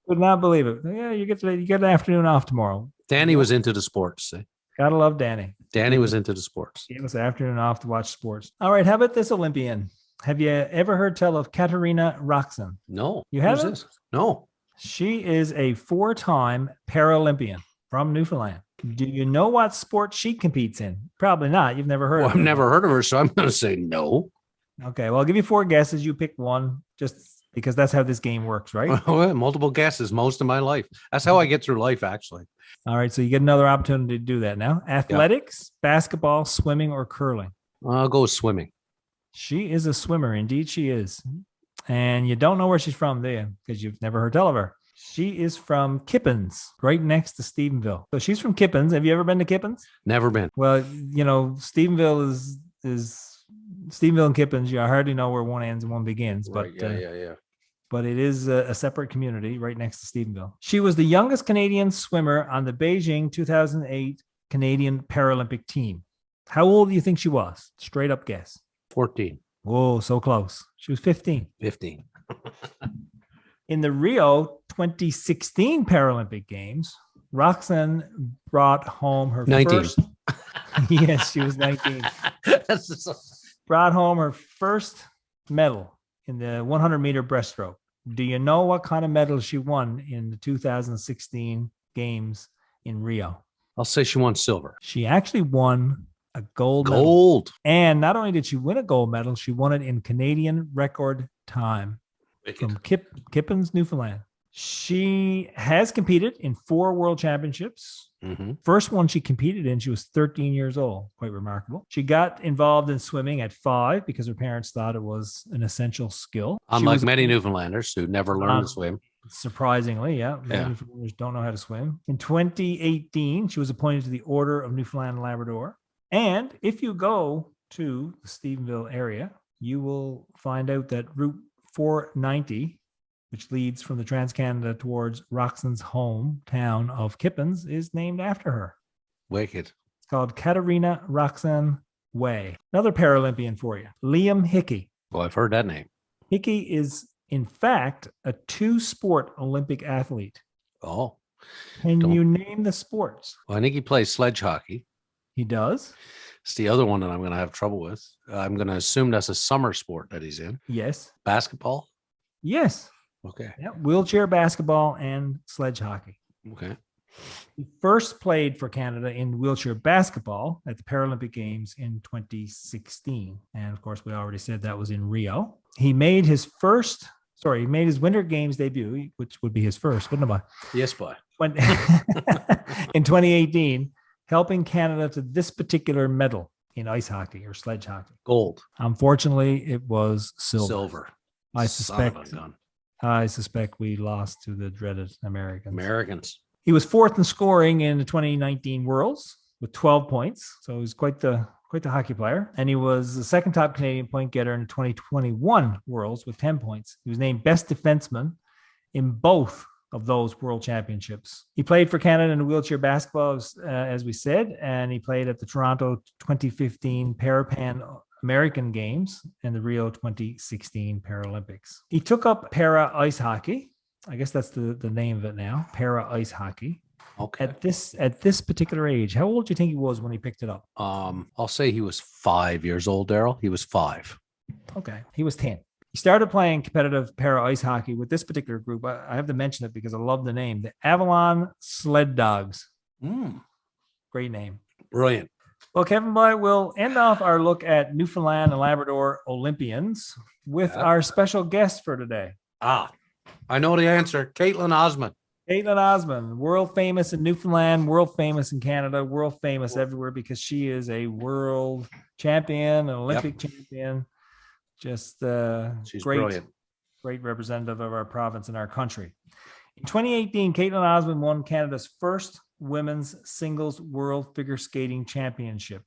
not believe it. Yeah, you get an afternoon off tomorrow. Danny was into the sports. See? Gotta love Danny. Danny was into the sports. Gave us an afternoon off to watch sports. All right, how about this Olympian? Have you ever heard tell of Kaetlyn Osmond? No. You haven't? No. She is a 4-time Paralympian from Newfoundland. Do you know what sport she competes in? Probably not. You've never heard of her. I've never heard of her, so I'm going to say no. Okay, well, I'll give you 4 guesses. You pick one, just because that's how this game works, right? Multiple guesses most of my life. That's how I get through life, actually. All right, so you get another opportunity to do that now. Athletics, basketball, swimming, or curling? I'll go with swimming. She is a swimmer. Indeed, she is. And you don't know where she's from, do you? Because you've never heard tell of her. She is from Kippens, right next to Stephenville. So she's from Kippens. Have you ever been to Kippens? Never been. Well, Stephenville is Stephenville and Kippens. You hardly know where one ends and one begins. Right. But Yeah. But it is a separate community right next to Stephenville. She was the youngest Canadian swimmer on the Beijing 2008 Canadian Paralympic team. How old do you think she was? Straight up guess. 14. Whoa, so close. She was 15. 15. In the Rio 2016 Paralympic Games, Roxanne brought home her 19. first. Yes, she was 19. Brought home her first medal in the 100-meter breaststroke. Do you know what kind of medal she won in the 2016 Games in Rio? I'll say she won silver. She actually won a gold medal. Gold. And not only did she win a gold medal, she won it in Canadian record time from Kippens, Newfoundland. She has competed in 4 world championships. Mm-hmm. First one she competed in, she was 13 years old. Quite remarkable. She got involved in swimming at 5 because her parents thought it was an essential skill. Unlike many Newfoundlanders who never learned to swim. Surprisingly, yeah. Many Newfoundlanders don't know how to swim. In 2018, she was appointed to the Order of Newfoundland and Labrador. And if you go to the Stephenville area, you will find out that Route 490, which leads from the Trans-Canada towards Roxanne's hometown of Kippens, is named after her. Wicked. It's called Katerina Roxanne Way. Another Paralympian for you, Liam Hickey. Well, I've heard that name. Hickey is, in fact, a 2-sport Olympic athlete. Oh, Can Don't- you name the sports? Well, I think he plays sledge hockey. He does. It's the other one that I'm going to have trouble with. I'm going to assume that's a summer sport that he's in. Yes. Basketball. Yes. Okay. Yeah. Wheelchair basketball and sledge hockey. Okay. He first played for Canada in wheelchair basketball at the Paralympic Games in 2016. And of course, we already said that was in Rio. He made his Winter Games debut, which would be his first, wouldn't it? Yes, boy. In 2018, helping Canada to this particular medal in ice hockey or sledge hockey. Gold. Unfortunately, it was silver. Silver. I Son of a gun. suspect we lost to the dreaded Americans. He was fourth in scoring in the 2019 Worlds with 12 points. So he's quite the hockey player. And he was the second top Canadian point getter in the 2021 Worlds with 10 points. He was named best defenseman in both of those World Championships. He played for Canada in wheelchair basketball, as we said, and he played at the Toronto 2015 Parapan American Games and the Rio 2016 Paralympics. He took up para ice hockey. I guess that's the name of it now, para ice hockey. Okay. At this particular age, how old do you think he was when he picked it up? I'll say he was 5 years old, Darryl. He was 5. Okay. He was 10. He started playing competitive para ice hockey with this particular group. I have to mention it because I love the name, the Avalon Sled Dogs. Great name. Brilliant. Well, Kevin Boy, we'll end off our look at Newfoundland and Labrador Olympians with our special guest for today. I know the answer. Kaetlyn Osmond. Kaetlyn Osmond, world famous in Newfoundland, world famous in Canada, world famous everywhere because she is a world champion, an Olympic champion. Just she's brilliant. Great representative of our province and our country. In 2018, Kaetlyn Osmond won Canada's first women's singles world figure skating championship.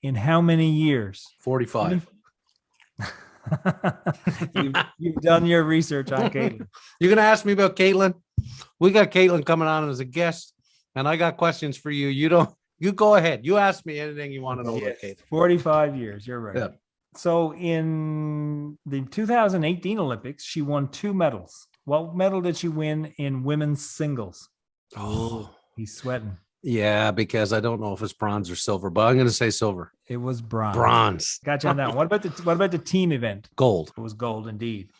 In how many years? 45. You've done your research on Kaetlyn. You're going to ask me about Kaetlyn? We got Kaetlyn coming on as a guest, and I got questions for you. You go ahead. You ask me anything you want to know about Kaetlyn. 45 years. You're right. Yeah. So in the 2018 Olympics, she won 2 medals. What medal did she win in women's singles? Oh, he's sweating. Yeah, because I don't know if it's bronze or silver, but I'm going to say silver. It was bronze. Bronze. Got you on that one. What about the team event? Gold. It was gold indeed.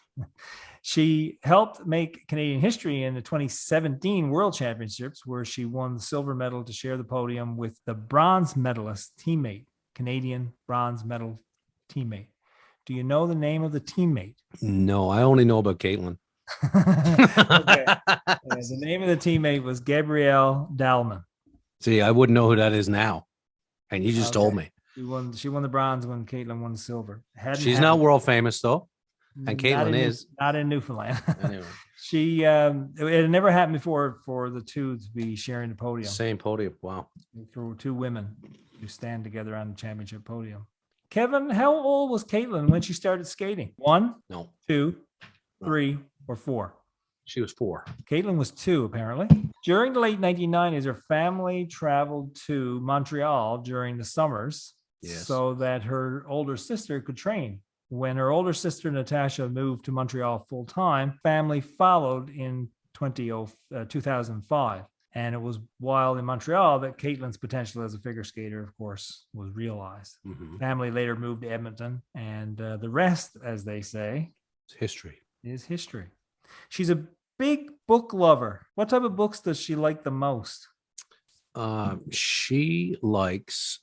She helped make Canadian history in the 2017 World Championships, where she won the silver medal to share the podium with the bronze medalist teammate, Canadian bronze medal teammate. Do you know the name of the teammate? No, I only know about Kaetlyn. Okay. The name of the teammate was Gabrielle Daleman. See, I wouldn't know who that is now. And you just told me. She won the bronze when Kaetlyn won the silver. She's not world famous though. And Kaetlyn is not in Newfoundland. Anyway. It had never happened before for the two to be sharing the podium. Same podium. Wow. For 2 women who stand together on the championship podium. Kevin, how old was Kaetlyn when she started skating? 1, No. 2, 3, or 4? She was 4. Kaetlyn was 2, apparently. During the late 1990s, her family traveled to Montreal during the summers so that her older sister could train. When her older sister, Natasha, moved to Montreal full-time, family followed in 2005. And it was while in Montreal that Kaetlyn's potential as a figure skater, of course, was realized. Mm-hmm. Family later moved to Edmonton, and the rest, as they say, It's history. She's a big book lover. What type of books does she like the most? She likes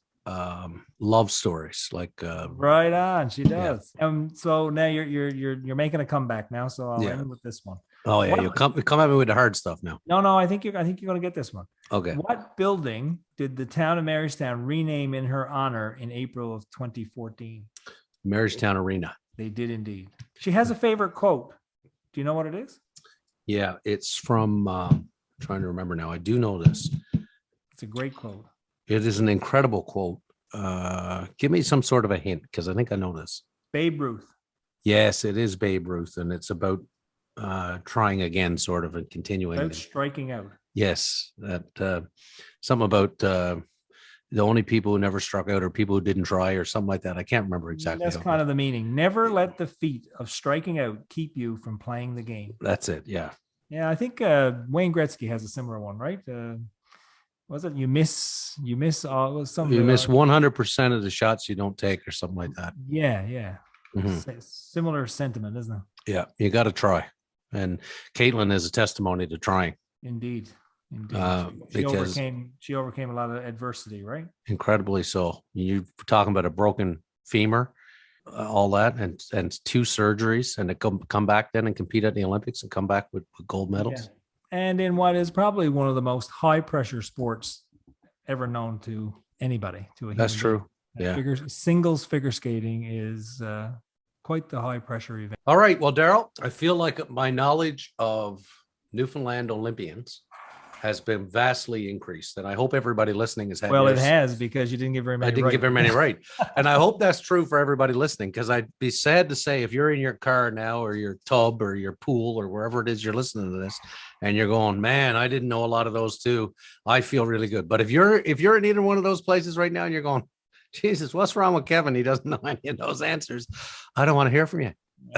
love stories, like right on. She does. Yeah. So now you're making a comeback now. So I'll end with this one. Oh yeah, you come at me with the hard stuff now. No, I think you're going to get this one. Okay. What building did the town of Marystown rename in her honor in April of 2014? Marystown Arena. They did indeed. She has a favorite quote. Do you know what it is? Yeah, it's from trying to remember now. I do know this. It's a great quote. It is an incredible quote. Give me some sort of a hint, because I think I know this. Babe Ruth. Yes, it is Babe Ruth, and it's about trying again, sort of, and continuing. About striking out. Yes, that something about the only people who never struck out are people who didn't try, or something like that. I can't remember exactly. That's kind of the meaning. Never let the feat of striking out keep you from playing the game. That's it. Yeah. Yeah, I think Wayne Gretzky has a similar one, right? Was it you miss all some? You miss 100% of the shots you don't take, or something like that. Yeah. Mhm. Similar sentiment, isn't it? Yeah, you got to try. And Kaetlyn is a testimony to trying. Indeed. She overcame a lot of adversity, right? Incredibly so. You're talking about a broken femur, all that, and 2 surgeries, and to come back then and compete at the Olympics and come back with gold medals. Yeah. And in what is probably one of the most high pressure sports ever known to anybody, to a human That's being. true. Yeah. Singles figure skating is quite the high pressure event. All right. Well, Darryl, I feel like my knowledge of Newfoundland Olympians has been vastly increased, and I hope everybody listening has had. Well, it has, because you didn't give very many. I didn't give very many right, and I hope that's true for everybody listening. Because I'd be sad to say, if you're in your car now, or your tub, or your pool, or wherever it is you're listening to this, and you're going, "Man, I didn't know a lot of those too." I feel really good. But if you're in either one of those places right now, and you're going, "Jesus, what's wrong with Kevin? He doesn't know any of those answers." I don't want to hear from you.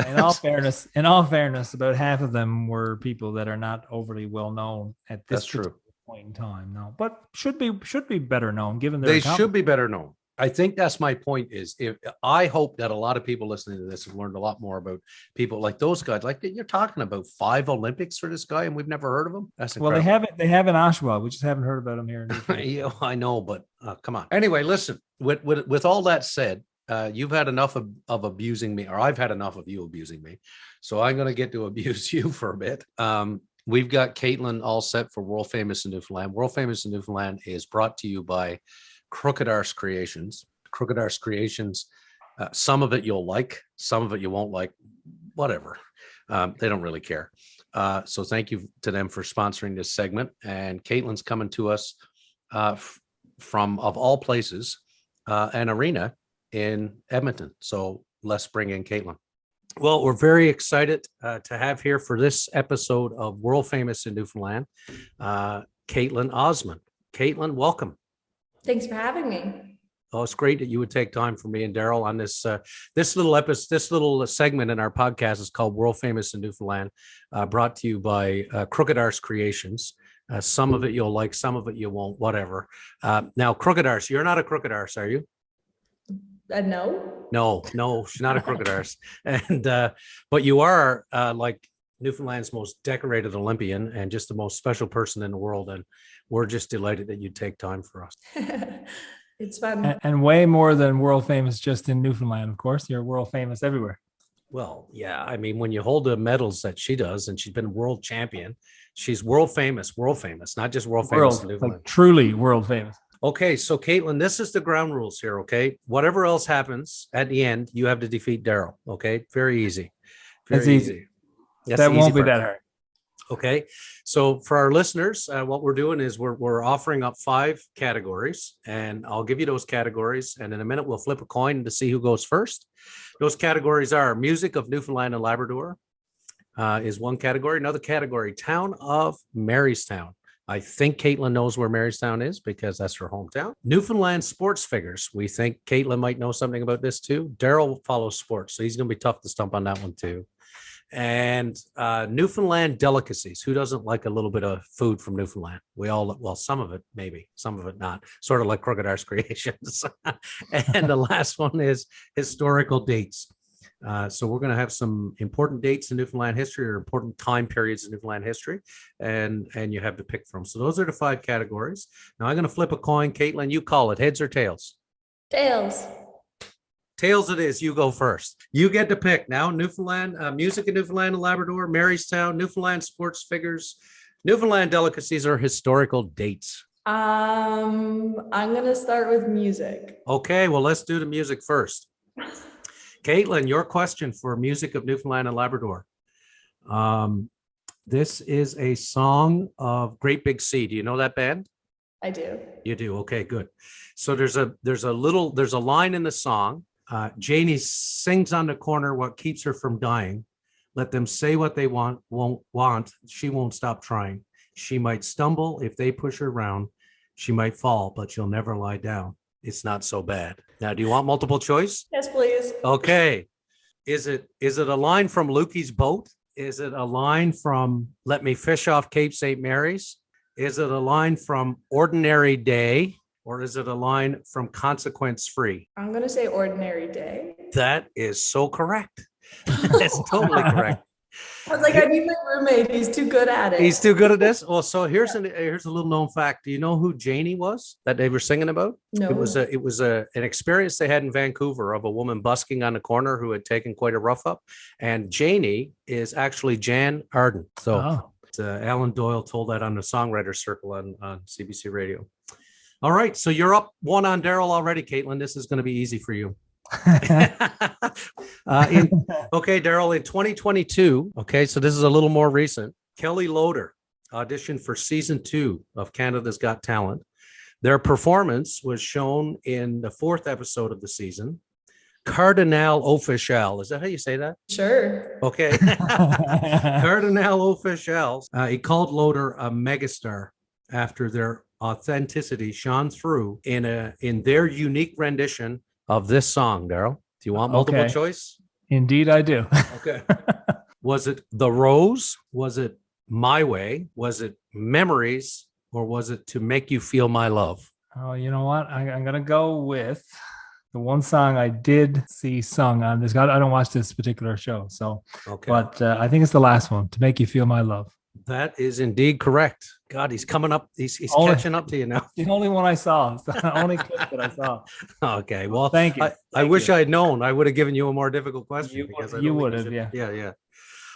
In all fairness, about half of them were people that are not overly well known at this point in time. No, but should be better known, given their. They should be better known. I think that's my point. Is I hope that a lot of people listening to this have learned a lot more about people like those guys. Like, you're talking about 5 Olympics for this guy, and we've never heard of him. That's incredible. Well, they have in Oshawa. We just haven't heard about him here. Yeah, I know, but come on. Anyway, listen. With all that said, you've had enough of abusing me, or I've had enough of you abusing me. So I'm going to get to abuse you for a bit. We've got Kaetlyn all set for World Famous in Newfoundland. World Famous in Newfoundland is brought to you by Crooked Arse Creations. Crooked Arse Creations. Some of it you'll like, some of it you won't like, whatever. They don't really care. So thank you to them for sponsoring this segment. And Kaetlyn's coming to us from, of all places, an arena in Edmonton. So let's bring in Kaetlyn. Well, we're very excited to have here for this episode of World Famous in Newfoundland, Kaetlyn Osmond. Kaetlyn, welcome. Thanks for having me. Oh, it's great that you would take time for me and Darryl on this little episode. This little segment in our podcast is called World Famous in Newfoundland, brought to you by Crooked Arse Creations. Some of it you'll like, some of it you won't, whatever. Now, Crooked Arse, you're not a crooked arse, are you? No, she's not a crooked arse. And but you are like Newfoundland's most decorated Olympian and just the most special person in the world. And we're just delighted that you take time for us. It's fun. And way more than world famous just in Newfoundland, of course. You're world famous everywhere. Well, yeah. I mean, when you hold the medals that she does, and she's been world champion, she's world famous, not just world famous in Newfoundland. Like truly world famous. Okay, so Kaetlyn, this is the ground rules here, okay? Whatever else happens at the end, you have to defeat Darryl, okay? Very easy. That's easy. That won't be that hard. Okay, so for our listeners, what we're doing is we're offering up 5 categories, and I'll give you those categories, and in a minute we'll flip a coin to see who goes first. Those categories are music of Newfoundland and Labrador is one category. Another category, town of Marystown. I think Kaetlyn knows where Marystown is because that's her hometown. Newfoundland sports figures. We think Kaetlyn might know something about this too. Darryl follows sports, so he's going to be tough to stump on that one too. And Newfoundland delicacies. Who doesn't like a little bit of food from Newfoundland? We all, well, some of it maybe, some of it not. Sort of like Crooked Arse Creations. And the last one is historical dates. So we're going to have some important dates in Newfoundland history, or important time periods in Newfoundland history, and you have to pick from. So those are the 5 categories. Now I'm going to flip a coin. Kaetlyn, you call it, heads or tails? Tails. Tails it is. You go first. You get to pick now. Newfoundland, music in Newfoundland and Labrador, Marystown, Newfoundland sports figures, Newfoundland delicacies, or historical dates. I'm going to start with music. Okay, well, let's do the music first. Kaetlyn, your question for music of Newfoundland and Labrador. This is a song of Great Big Sea. Do you know that band? I do. You do. Okay, good. So there's a line in the song. Janie sings on the corner what keeps her from dying. Let them say what they won't want. She won't stop trying. She might stumble if they push her around. She might fall, but she'll never lie down. It's not so bad. Now, do you want multiple choice? Yes, please. Okay. Is it a line from Lukey's Boat? Is it a line from Let Me Fish Off Cape St. Mary's? Is it a line from Ordinary Day? Or is it a line from Consequence Free? I'm going to say Ordinary Day. That is so correct. That's totally correct. I was like, I need my roommate. He's too good at it. He's too good at this. Well, so here's a little known fact. Do you know who Janie was that they were singing about? No. It was an experience they had in Vancouver of a woman busking on the corner who had taken quite a rough up. And Janie is actually Jan Arden. So Alan Doyle told that on the Songwriters Circle on CBC Radio. All right. So you're up 1 on Darryl already, Kaetlyn. This is going to be easy for you. Okay, Darryl, in 2022, okay, so this is a little more recent. Kelly Loader auditioned for season 2 of Canada's Got Talent. Their performance was shown in the 4th episode of the season. Cardinal Official. Is that how you say that? Sure. Okay. Cardinal Official. He called Loader a megastar after their authenticity shone through in their unique rendition of this song. Darryl, do you want multiple choice? Indeed, I do. Okay. Was it The Rose? Was it My Way? Was it Memories? Or was it To Make You Feel My Love? Oh, you know what? I'm going to go with the one song I did see sung on this. I don't watch this particular show, so. Okay. But I think it's the last one, To Make You Feel My Love. That is indeed correct. God, he's coming up. He's catching up to you now. The only one I saw. It's the only clip that I saw. Okay. Well, thank you. I wish I had known. I would have given you a more difficult question. You would have, yeah. Yeah.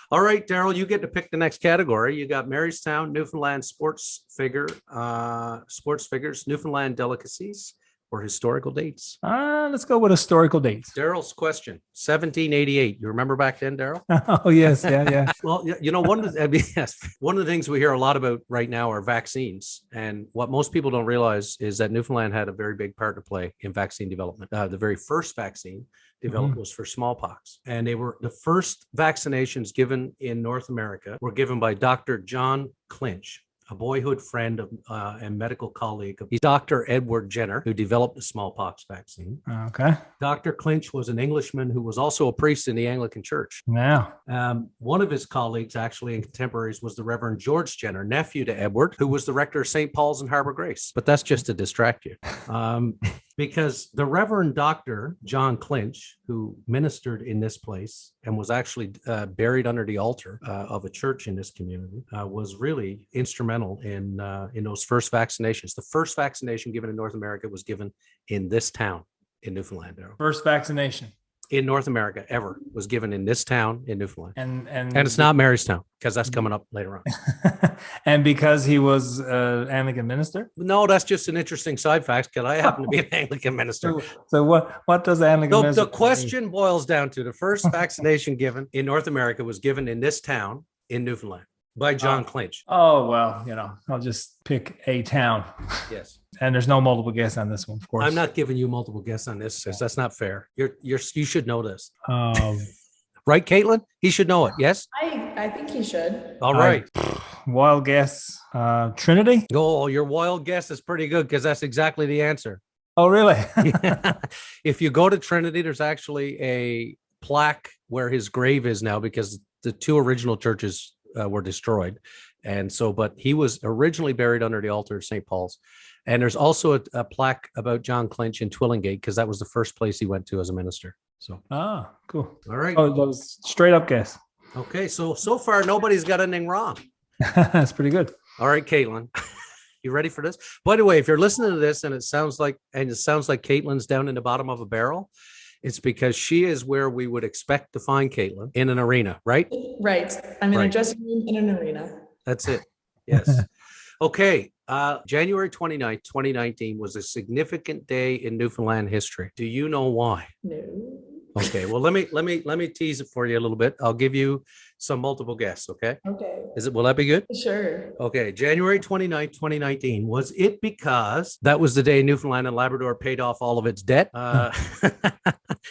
All right, Darryl, you get to pick the next category. You got Marystown, Newfoundland sports figures, Newfoundland delicacies, or historical dates. Let's go with historical dates. Darryl's question, 1788. You remember back then, Darryl? Oh, yes. Yeah. Well, you know, one of the things we hear a lot about right now are vaccines. And what most people don't realize is that Newfoundland had a very big part to play in vaccine development. The very first vaccine developed was for smallpox. And they were the first vaccinations given in North America were given by Dr. John Clinch, a boyhood friend of, and medical colleague of Dr. Edward Jenner, who developed the smallpox vaccine. Okay. Dr. Clinch was an Englishman who was also a priest in the Anglican Church. Yeah. One of his colleagues, actually, and contemporaries, was the Reverend George Jenner, nephew to Edward, who was the rector of St. Paul's in Harbor Grace. But that's just to distract you. Because the Reverend Dr. John Clinch, who ministered in this place and was actually buried under the altar of a church in this community, was really instrumental in those first vaccinations. The first vaccination given in North America was given in this town in Newfoundland. First vaccination in North America ever was given in this town in Newfoundland. And it's not Marystown, because that's coming up later on. And because he was an Anglican minister? No, that's just an interesting side fact, because I happen to be an Anglican minister. So what does Anglican minister The question boils down to the first vaccination given in North America was given in this town in Newfoundland by John Clinch. Oh, well, I'll just pick a town. Yes. And there's no multiple guess on this one, of course. I'm not giving you multiple guess on this, because that's not fair. You should know this. Right, Kaetlyn? He should know it, yes? I think he should. All right. Wild guess. Trinity? Oh, your wild guess is pretty good, because that's exactly the answer. Oh, really? If you go to Trinity, there's actually a plaque where his grave is now, because the 2 original churches were destroyed. And so, but he was originally buried under the altar of St. Paul's. And there's also a plaque about John Clinch in Twillingate, because that was the first place he went to as a minister. So, cool. All right. Oh, that was straight up guess. Okay. So far, nobody's got anything wrong. That's pretty good. All right, Kaetlyn, you ready for this? By the way, if you're listening to this and it sounds like Kaetlyn's down in the bottom of a barrel, it's because she is where we would expect to find Kaetlyn, in an arena, right? Right. I'm in a dressing room in an arena. That's it. Yes. Okay. January 29th, 2019 was a significant day in Newfoundland history. Do you know why? No. Okay. Well, let me tease it for you a little bit. I'll give you some multiple guess. Okay. Okay. Will that be good? Sure. Okay. January 29th, 2019. Was it because that was the day Newfoundland and Labrador paid off all of its debt?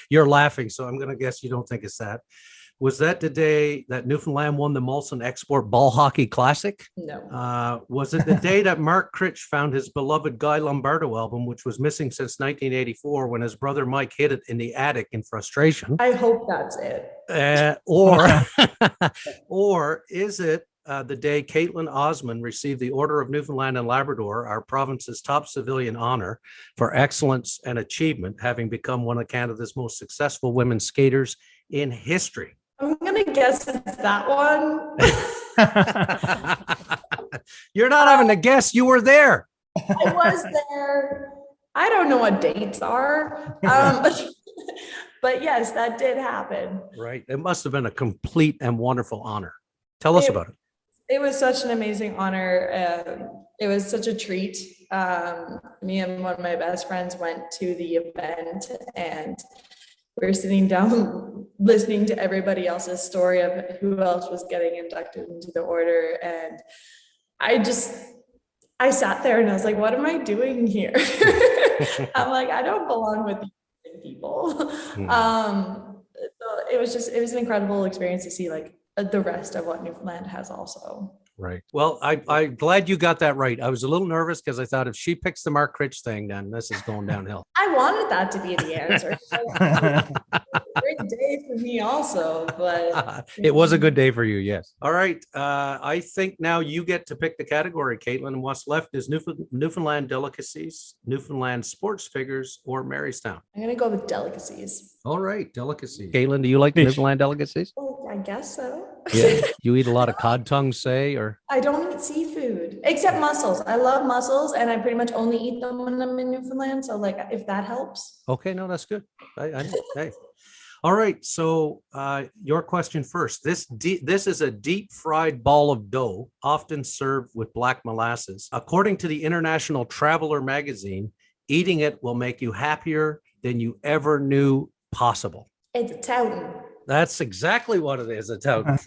You're laughing, so I'm going to guess you don't think it's that. Was that the day that Newfoundland won the Molson Export Ball Hockey Classic? No. Was it the day that Mark Critch found his beloved Guy Lombardo album, which was missing since 1984 when his brother Mike hid it in the attic in frustration? I hope that's it. Or is it the day Kaetlyn Osmond received the Order of Newfoundland and Labrador, our province's top civilian honor for excellence and achievement, having become one of Canada's most successful women skaters in history? I'm going to guess it's that one. You're not having to guess. You were there. I was there. I don't know what dates are. But yes, that did happen. Right. It must have been a complete and wonderful honor. Tell us about it. It was such an amazing honor. It was such a treat. Me and one of my best friends went to the event, and we were sitting down listening to everybody else's story of who else was getting inducted into the order. And I sat there and I was like, what am I doing here? I'm like, I don't belong with these people. So it was an incredible experience to see like the rest of what Newfoundland has also. Right. Well, I'm glad you got that right. I was a little nervous because I thought if she picks the Mark Critch thing, then this is going downhill. I wanted that to be the answer. Great day for me also, but it was a good day for you. Yes. All right. I think now you get to pick the category, Kaetlyn, and what's left is Newfoundland delicacies, Newfoundland sports figures, or Marystown. I'm going to go with delicacies. All right. Delicacies. Kaetlyn, do you like Newfoundland delicacies? Oh, I guess so. Yeah. You eat a lot of cod tongue, say, or? I don't eat seafood except mussels. I love mussels, and I pretty much only eat them when I'm in Newfoundland. So like, if that helps. Okay. No, that's good. Hey. All right. So your question first. This is a deep fried ball of dough, often served with black molasses. According to the International Traveler magazine, eating it will make you happier than you ever knew possible. It's a touton. That's exactly what it is, a touton.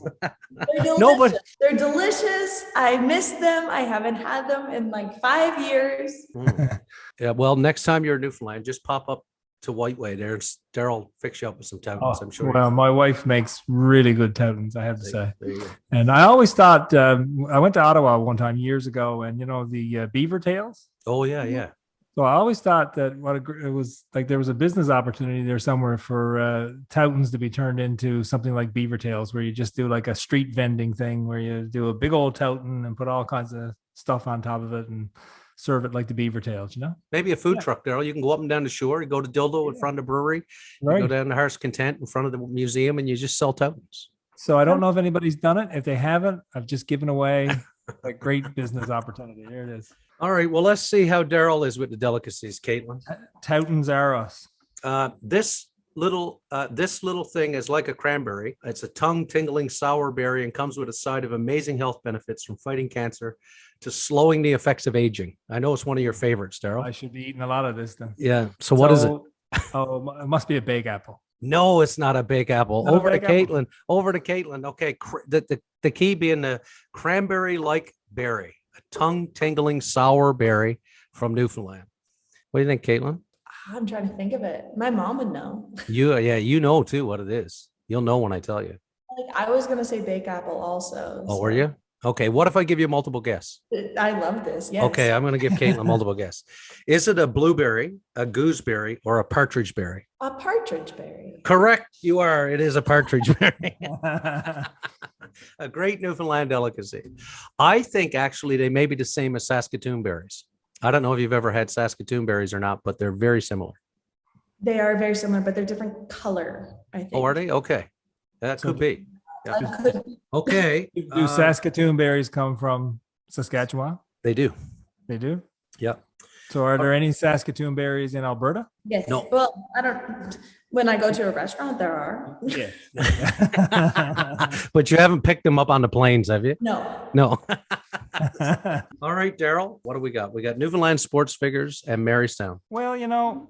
They're delicious. I miss them. I haven't had them in like 5 years. Yeah. Well, next time you're in Newfoundland, just pop up to Whiteway. There's Darryl fix you up with some toutons, I'm sure. Well, my wife makes really good toutons, I have to say. And I always thought, I went to Ottawa one time years ago, and you know, the beaver tails. Oh, yeah. So I always thought that it was like there was a business opportunity there somewhere for toutons to be turned into something like beaver tails, where you just do like a street vending thing where you do a big old touton and put all kinds of stuff on top of it and serve it like the beaver tails, you know? Maybe a food truck, Darryl. You can go up and down the shore. You go to Dildo in front of the brewery. Right. You go down to Heart's Content in front of the museum, and you just sell toutons. So I don't know if anybody's done it. If they haven't, I've just given away a great business opportunity. There it is. All right. Well, let's see how Darryl is with the delicacies, Kaetlyn. Toutons are us. This little thing is like a cranberry. It's a tongue-tingling sour berry and comes with a side of amazing health benefits, from fighting cancer to slowing the effects of aging. I know it's one of your favorites, Darryl. I should be eating a lot of this then. Yeah. So what is it? Oh, it must be a bake apple. No, it's not a bake apple. Over to Kaetlyn. Okay. The key being the cranberry-like berry, a tongue-tingling sour berry from Newfoundland. What do you think, Kaetlyn? I'm trying to think of it. My mom would know. You know too what it is. You'll know when I tell you. Like, I was gonna say bake apple also. Oh, were you? Okay. What if I give you multiple guess? I love this. Yes. Okay, I'm gonna give Kaetlyn multiple guess. Is it a blueberry, a gooseberry, or a partridge berry? A partridge berry. Correct. You are. It is a partridge berry. A great Newfoundland delicacy. I think actually they may be the same as Saskatoon berries. I don't know if you've ever had Saskatoon berries or not, but they're very similar. They are very similar, but they're different color, I think. Oh, are they? Okay. That could be. Yeah. Okay. Do Saskatoon berries come from Saskatchewan? They do. They do? Yeah. So are there any Saskatoon berries in Alberta? Yes. No. Well, I don't. When I go to a restaurant, there are. Yeah. But you haven't picked them up on the plains, have you? No. All right, Darryl. What do we got? We got Newfoundland sports figures and Marystown. Well, you know,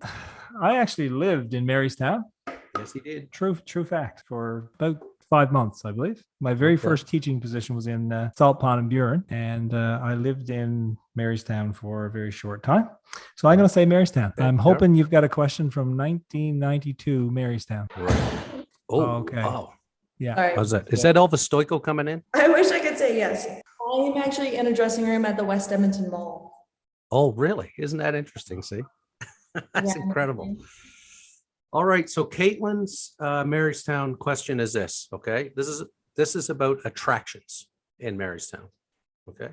I actually lived in Marystown. Yes, he did. True fact, for about 5 months, I believe. My very first teaching position was in Salt Pond and Buren, and I lived in Marystown for a very short time. So I'm going to say Marystown. I'm hoping you've got a question from 1992 Marystown. Right. Oh, okay. Wow. Yeah. Sorry. How's that? Is that Elvis Stoico coming in? I wish I could say yes. I am actually in a dressing room at the West Edmonton Mall. Oh, really? Isn't that interesting? See, that's Yeah. incredible. All right. So Kaetlyn's Marystown question is this. Okay. This is about attractions in Marystown. Okay.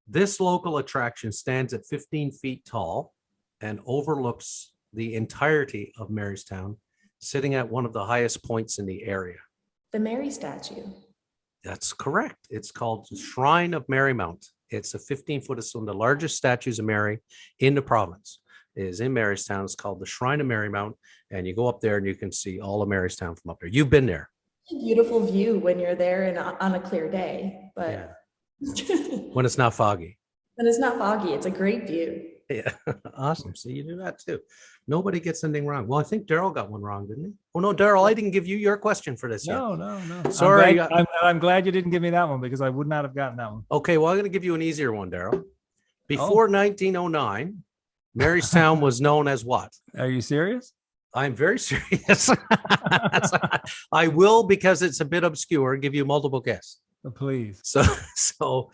This local attraction stands at 15 feet tall and overlooks the entirety of Marystown, sitting at one of the highest points in the area. The Mary statue. That's correct. It's called the Shrine of Marymount. It's a 15-foot. It's one of the largest statues of Mary in the province. It is in Marystown. It's called the Shrine of Marymount. And you go up there and you can see all of Marystown from up there. You've been there. A beautiful view when you're there and on a clear day, but Yeah. When it's not foggy. when it's not foggy, it's a great view. Yeah. Awesome. See, you do that too. Nobody gets anything wrong. Well, I think Darryl got one wrong, didn't he? Oh, no, Darryl, I didn't give you your question for this yet. No. Sorry. I'm glad you didn't give me that one because I would not have gotten that one. Okay, well, I'm going to give you an easier one, Darryl. Before 1909, Marystown was known as what? Are you serious? I'm very serious. I will, because it's a bit obscure, give you multiple guesses. Please. So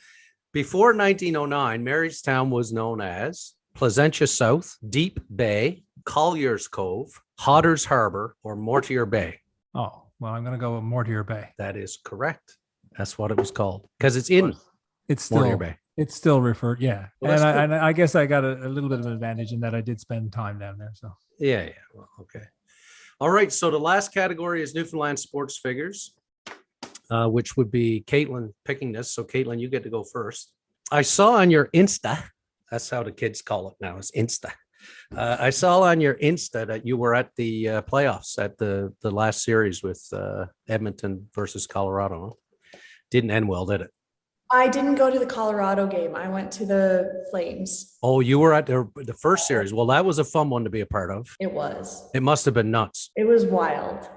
before 1909, Marystown was known as Placentia South, Deep Bay, Collier's Cove, Hodder's Harbor, or Mortier Bay. Oh, well, I'm going to go with Mortier Bay. That is correct. That's what it was called because it's in It's Mortier still Bay. It's still referred. Yeah. Well, and I guess I got a little bit of an advantage in that I did spend time down there. So Yeah. Well, okay. All right. So the last category is Newfoundland sports figures, which would be Kaetlyn picking this. So Kaetlyn, you get to go first. I saw on your Insta, that's how the kids call it now, is Insta. I saw on your Insta that you were at the playoffs at the last series with Edmonton versus Colorado. Didn't end well, did it? I didn't go to the Colorado game. I went to the Flames. Oh, you were at the first series. Well, that was a fun one to be a part of. It was. It must have been nuts. It was wild.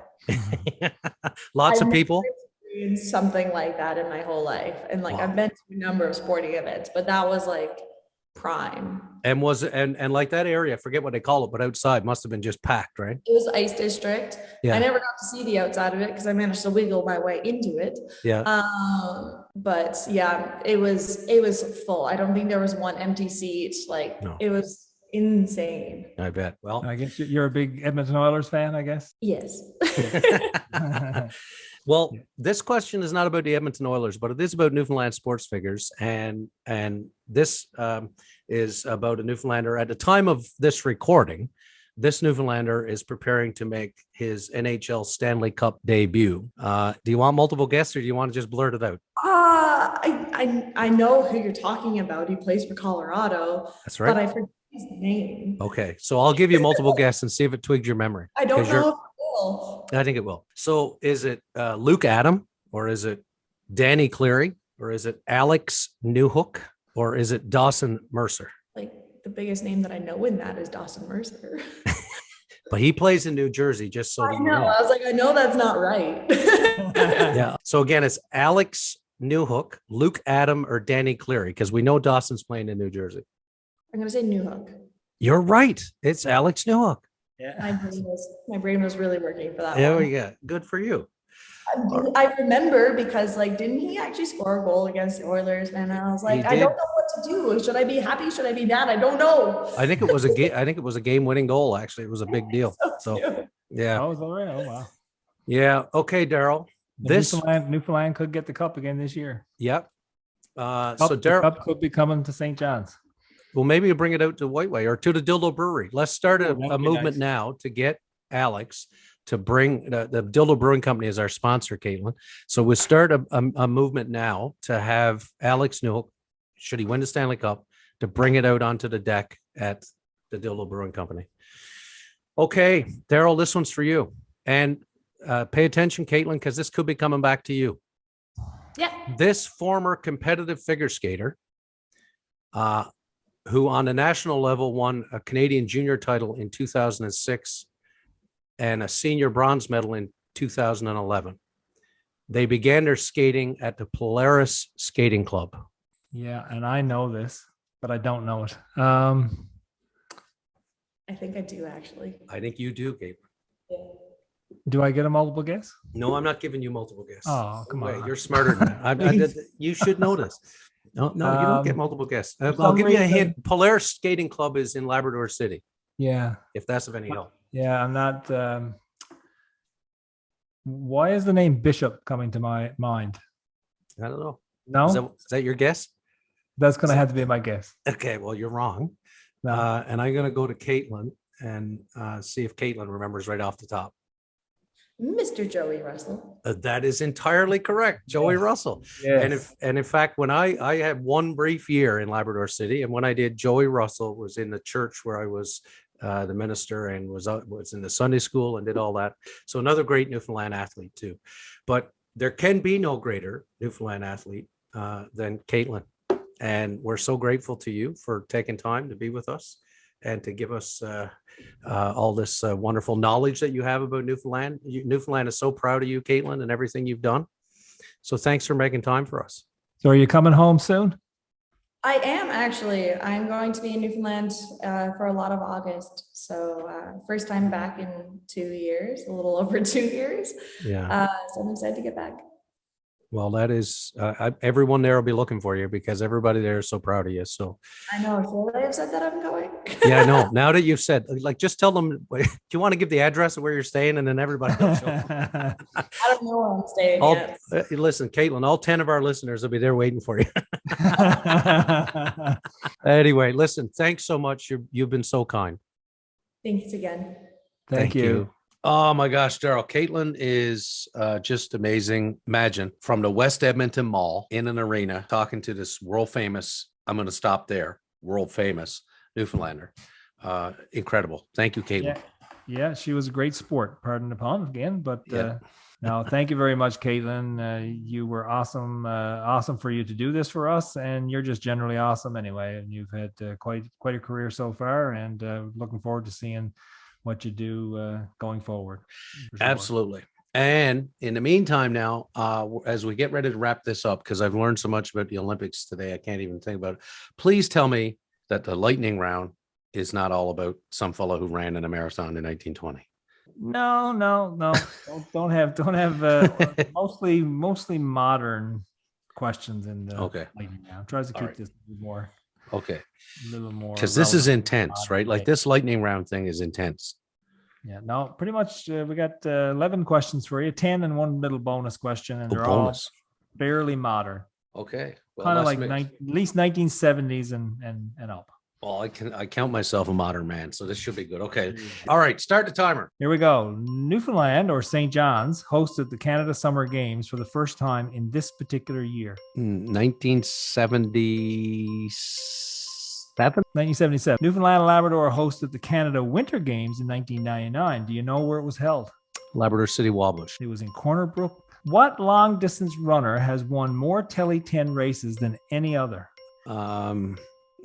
Lots of people. Experienced something like that in my whole life. And like Wow. I've been to a number of sporting events, but that was like prime. And like that area, I forget what they call it, but outside must have been just packed, right? It was Ice District. Yeah. I never got to see the outside of it because I managed to wiggle my way into it. Yeah. But yeah, it was full. I don't think there was one empty seat. Like No. It was insane. I bet. Well, I guess you're a big Edmonton Oilers fan, I guess. Yes. well, this question is not about the Edmonton Oilers, but it is about Newfoundland sports figures. And this is about a Newfoundlander. At the time of this recording, this Newfoundlander is preparing to make his NHL Stanley Cup debut. Do you want multiple guesses or do you want to just blurt it out? I know who you're talking about. He plays for Colorado. That's right. But I forget his name. Okay. So I'll give you multiple guesses and see if it twigs your memory. I don't know if it will. I think it will. So is it Luke Adam, or is it Danny Cleary, or is it Alex Newhook, or is it Dawson Mercer? Like the biggest name that I know in that is Dawson Mercer. But he plays in New Jersey, just so I that you know. know. I was like, I know that's not right. Yeah. So again, it's Alex Newhook, Luke Adam, or Danny Cleary, because we know Dawson's playing in New Jersey. I'm gonna say Newhook. You're right. It's Alex Newhook. Yeah. My brain was really working for that There one. we go. Good for you. I remember because like, didn't he actually score a goal against the Oilers? And I was like, He I did. don't know what to do. Should I be happy? Should I be mad? I don't know. I think it was a game-winning goal. Actually, it was a big deal. So cute. yeah, Oh, wow. yeah. Okay, Darryl. This, Newfoundland could get the cup again this year. yep. The So Darryl, cup could be coming to St. John's. well, maybe you bring it out to Whiteway or to the Dildo Brewery. Let's start Oh, that'd a be movement nice. now to get Alex to bring the Dildo Brewing Company as our sponsor, Kaetlyn. So we'll start a movement now to have Alex Newhook, should he win the Stanley Cup, to bring it out onto the deck at the Dildo Brewing Company. Okay, Darryl, this one's for you. And pay attention, Kaetlyn, because this could be coming back to you. Yeah. This former competitive figure skater, who on the national level won a Canadian junior title in 2006 and a senior bronze medal in 2011. They began their skating at the Polaris Skating Club. Yeah, and I know this, but I don't know it. I think I do actually. I think you do, Gabe. Yeah. Do I get a multiple guess? No, I'm not giving you multiple guesses. Oh, come on. You're smarter than that. You should know this. No, you don't get multiple guesses. I'll give you a hint. Polaris Skating Club is in Labrador City. Yeah. If that's of any help. Yeah, I'm not. Why is the name Bishop coming to my mind? I don't know. No? Is that your guess? That's going to have to be my guess. Okay, well, you're wrong. No. And I'm going to go to Kaetlyn and see if Kaetlyn remembers right off the top. Mr. Joey Russell. That is entirely correct. Joey Russell. Yes. And in fact, when I had one brief year in Labrador City, and when I did, Joey Russell was in the church where I was the minister and was in the Sunday school and did all that. So another great Newfoundland athlete too. But there can be no greater Newfoundland athlete than Kaetlyn. And we're so grateful to you for taking time to be with us and to give us all this wonderful knowledge that you have about Newfoundland. Newfoundland is so proud of you, Kaetlyn, and everything you've done. So thanks for making time for us. So are you coming home soon? I am actually. I'm going to be in Newfoundland for a lot of August. So first time back in 2 years, a little over 2 years. Yeah. So I'm excited to get back. Well, that is everyone there will be looking for you because everybody there is so proud of you. So I know. Should I have said that I'm going? Yeah, I know. Now that you've said, like, just tell them. Do you want to give the address of where you're staying, and then everybody will show up. I don't know where I'm staying yet. Listen, Kaetlyn, all 10 of our listeners will be there waiting for you. Anyway, listen. Thanks so much. You've been so kind. Thanks again. Thank you. Oh my gosh, Darryl, Kaetlyn is just amazing. Imagine from the West Edmonton Mall in an arena talking to this world famous, I'm going to stop there, world famous Newfoundlander. Incredible. Thank you, Kaetlyn. Yeah, she was a great sport. Pardon the pun again, but no, thank you very much, Kaetlyn. You were awesome. Awesome for you to do this for us, and you're just generally awesome anyway. And you've had quite a career so far, and looking forward to seeing what you do going forward. Sure. Absolutely. And in the meantime now, as we get ready to wrap this up, because I've learned so much about the Olympics today, I can't even think about it. Please tell me that the lightning round is not all about some fellow who ran in a marathon in 1920. No. don't have mostly modern questions in the lightning round. Tries to keep this more. Okay. A little more. Because this is intense, right? Like this lightning round thing is intense. Yeah, no, pretty much we got 11 questions for you, 10 and one little bonus question, and they're all fairly modern. Okay. Well, kind of like at least 1970s and up. Well, I count myself a modern man, so this should be good. Okay. All right, start the timer. Here we go. Newfoundland or St. John's hosted the Canada Summer Games for the first time in this particular year. 1977. Newfoundland and Labrador hosted the Canada Winter Games in 1999. Do you know where it was held? Labrador City, Wabush. It was in Corner Brook. What long distance runner has won more Telly 10 races than any other?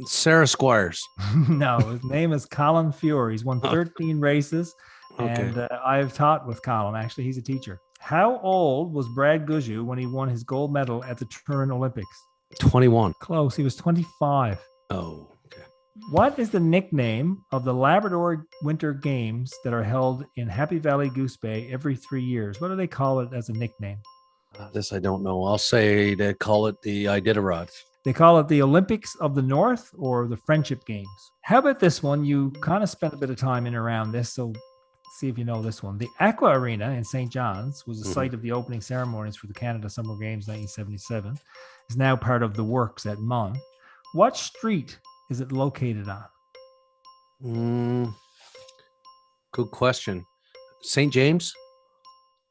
Sarah Squires. No, his name is Colin Fiore. He's won 13 races, and I've taught with Colin. Actually, he's a teacher. How old was Brad Guzzu when he won his gold medal at the Turin Olympics? 21. Close. He was 25. Oh, okay. What is the nickname of the Labrador Winter Games that are held in Happy Valley Goose Bay every 3 years? What do they call it as a nickname? This I don't know. I'll say they call it the Iditarod. They call it the Olympics of the North or the Friendship Games. How about this one? You kind of spent a bit of time in around this, so see if you know this one. The Aqua Arena in St. John's was the site of the opening ceremonies for the Canada Summer Games 1977. It's now part of the Works at Munn. What street is it located on? Good question. St. James?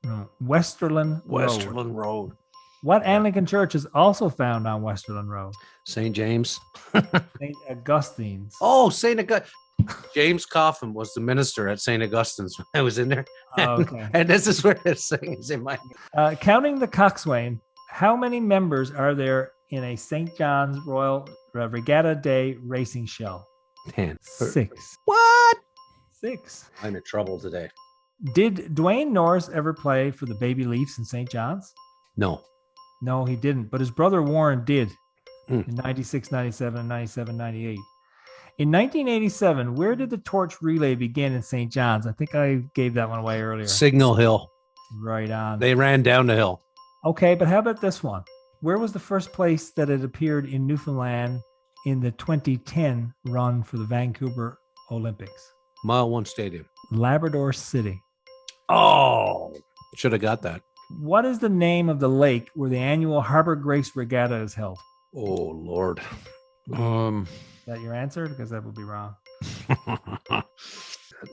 No. Westerland Road. What Anglican church is also found on Westerland Road? St. James. St. Augustine's. Oh, St. Augustine. James Coffin was the minister at St. Augustine's when I was in there. Okay. And this is where this thing is in my counting the coxswain, how many members are there in a St. John's Royal Regatta Day racing show? 10. 6. What? 6. I'm in trouble today. Did Dwayne Norris ever play for the Baby Leafs in St. John's? No, he didn't. But his brother Warren did in 96, 97, and 97, 98. In 1987, where did the torch relay begin in St. John's? I think I gave that one away earlier. Signal Hill. Right on. They ran down the hill. Okay, but how about this one? Where was the first place that it appeared in Newfoundland in the 2010 run for the Vancouver Olympics? Mile One Stadium. Labrador City. Oh, should have got that. What is the name of the lake where the annual Harbor Grace Regatta is held? Oh, Lord. Is that your answer? Because that would be wrong.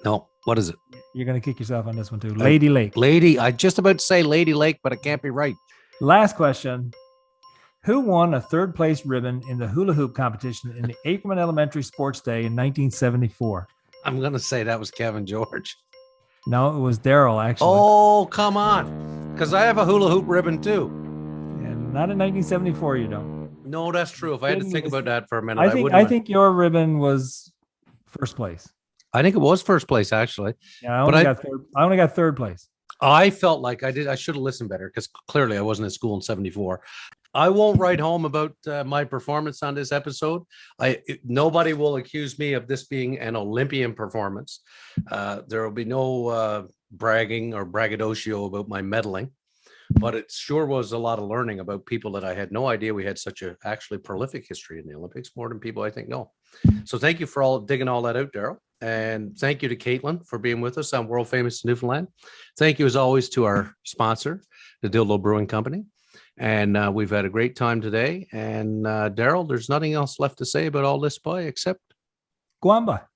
No, what is it? You're going to kick yourself on this one too. Lady Lake. Lady, I just about to say Lady Lake, but it can't be right. Last question. Who won a third place ribbon in the hula hoop competition in the Ackerman Elementary Sports Day in 1974? I'm going to say that was Kevin George. No, it was Darryl, actually. Oh, come on. Because I have a hula hoop ribbon too. And not in 1974, you don't. No, that's true. If I had to think about that for a minute, I think your ribbon was first place. I think it was first place, actually. Yeah, I only got third place. I felt like I should have listened better because clearly I wasn't in school in 74. I won't write home about my performance on this episode. Nobody will accuse me of this being an Olympian performance. There will be no bragging or braggadocio about my medaling, but it sure was a lot of learning about people that I had no idea we had such a actually prolific history in the Olympics, more than people I think know. So thank you for digging all that out, Darryl. And thank you to Kaetlyn for being with us on World Famous Newfoundland. Thank you, as always, to our sponsor, the Dildo Brewing Company. And we've had a great time today. And Darryl, there's nothing else left to say about all this, boy, except Guamba.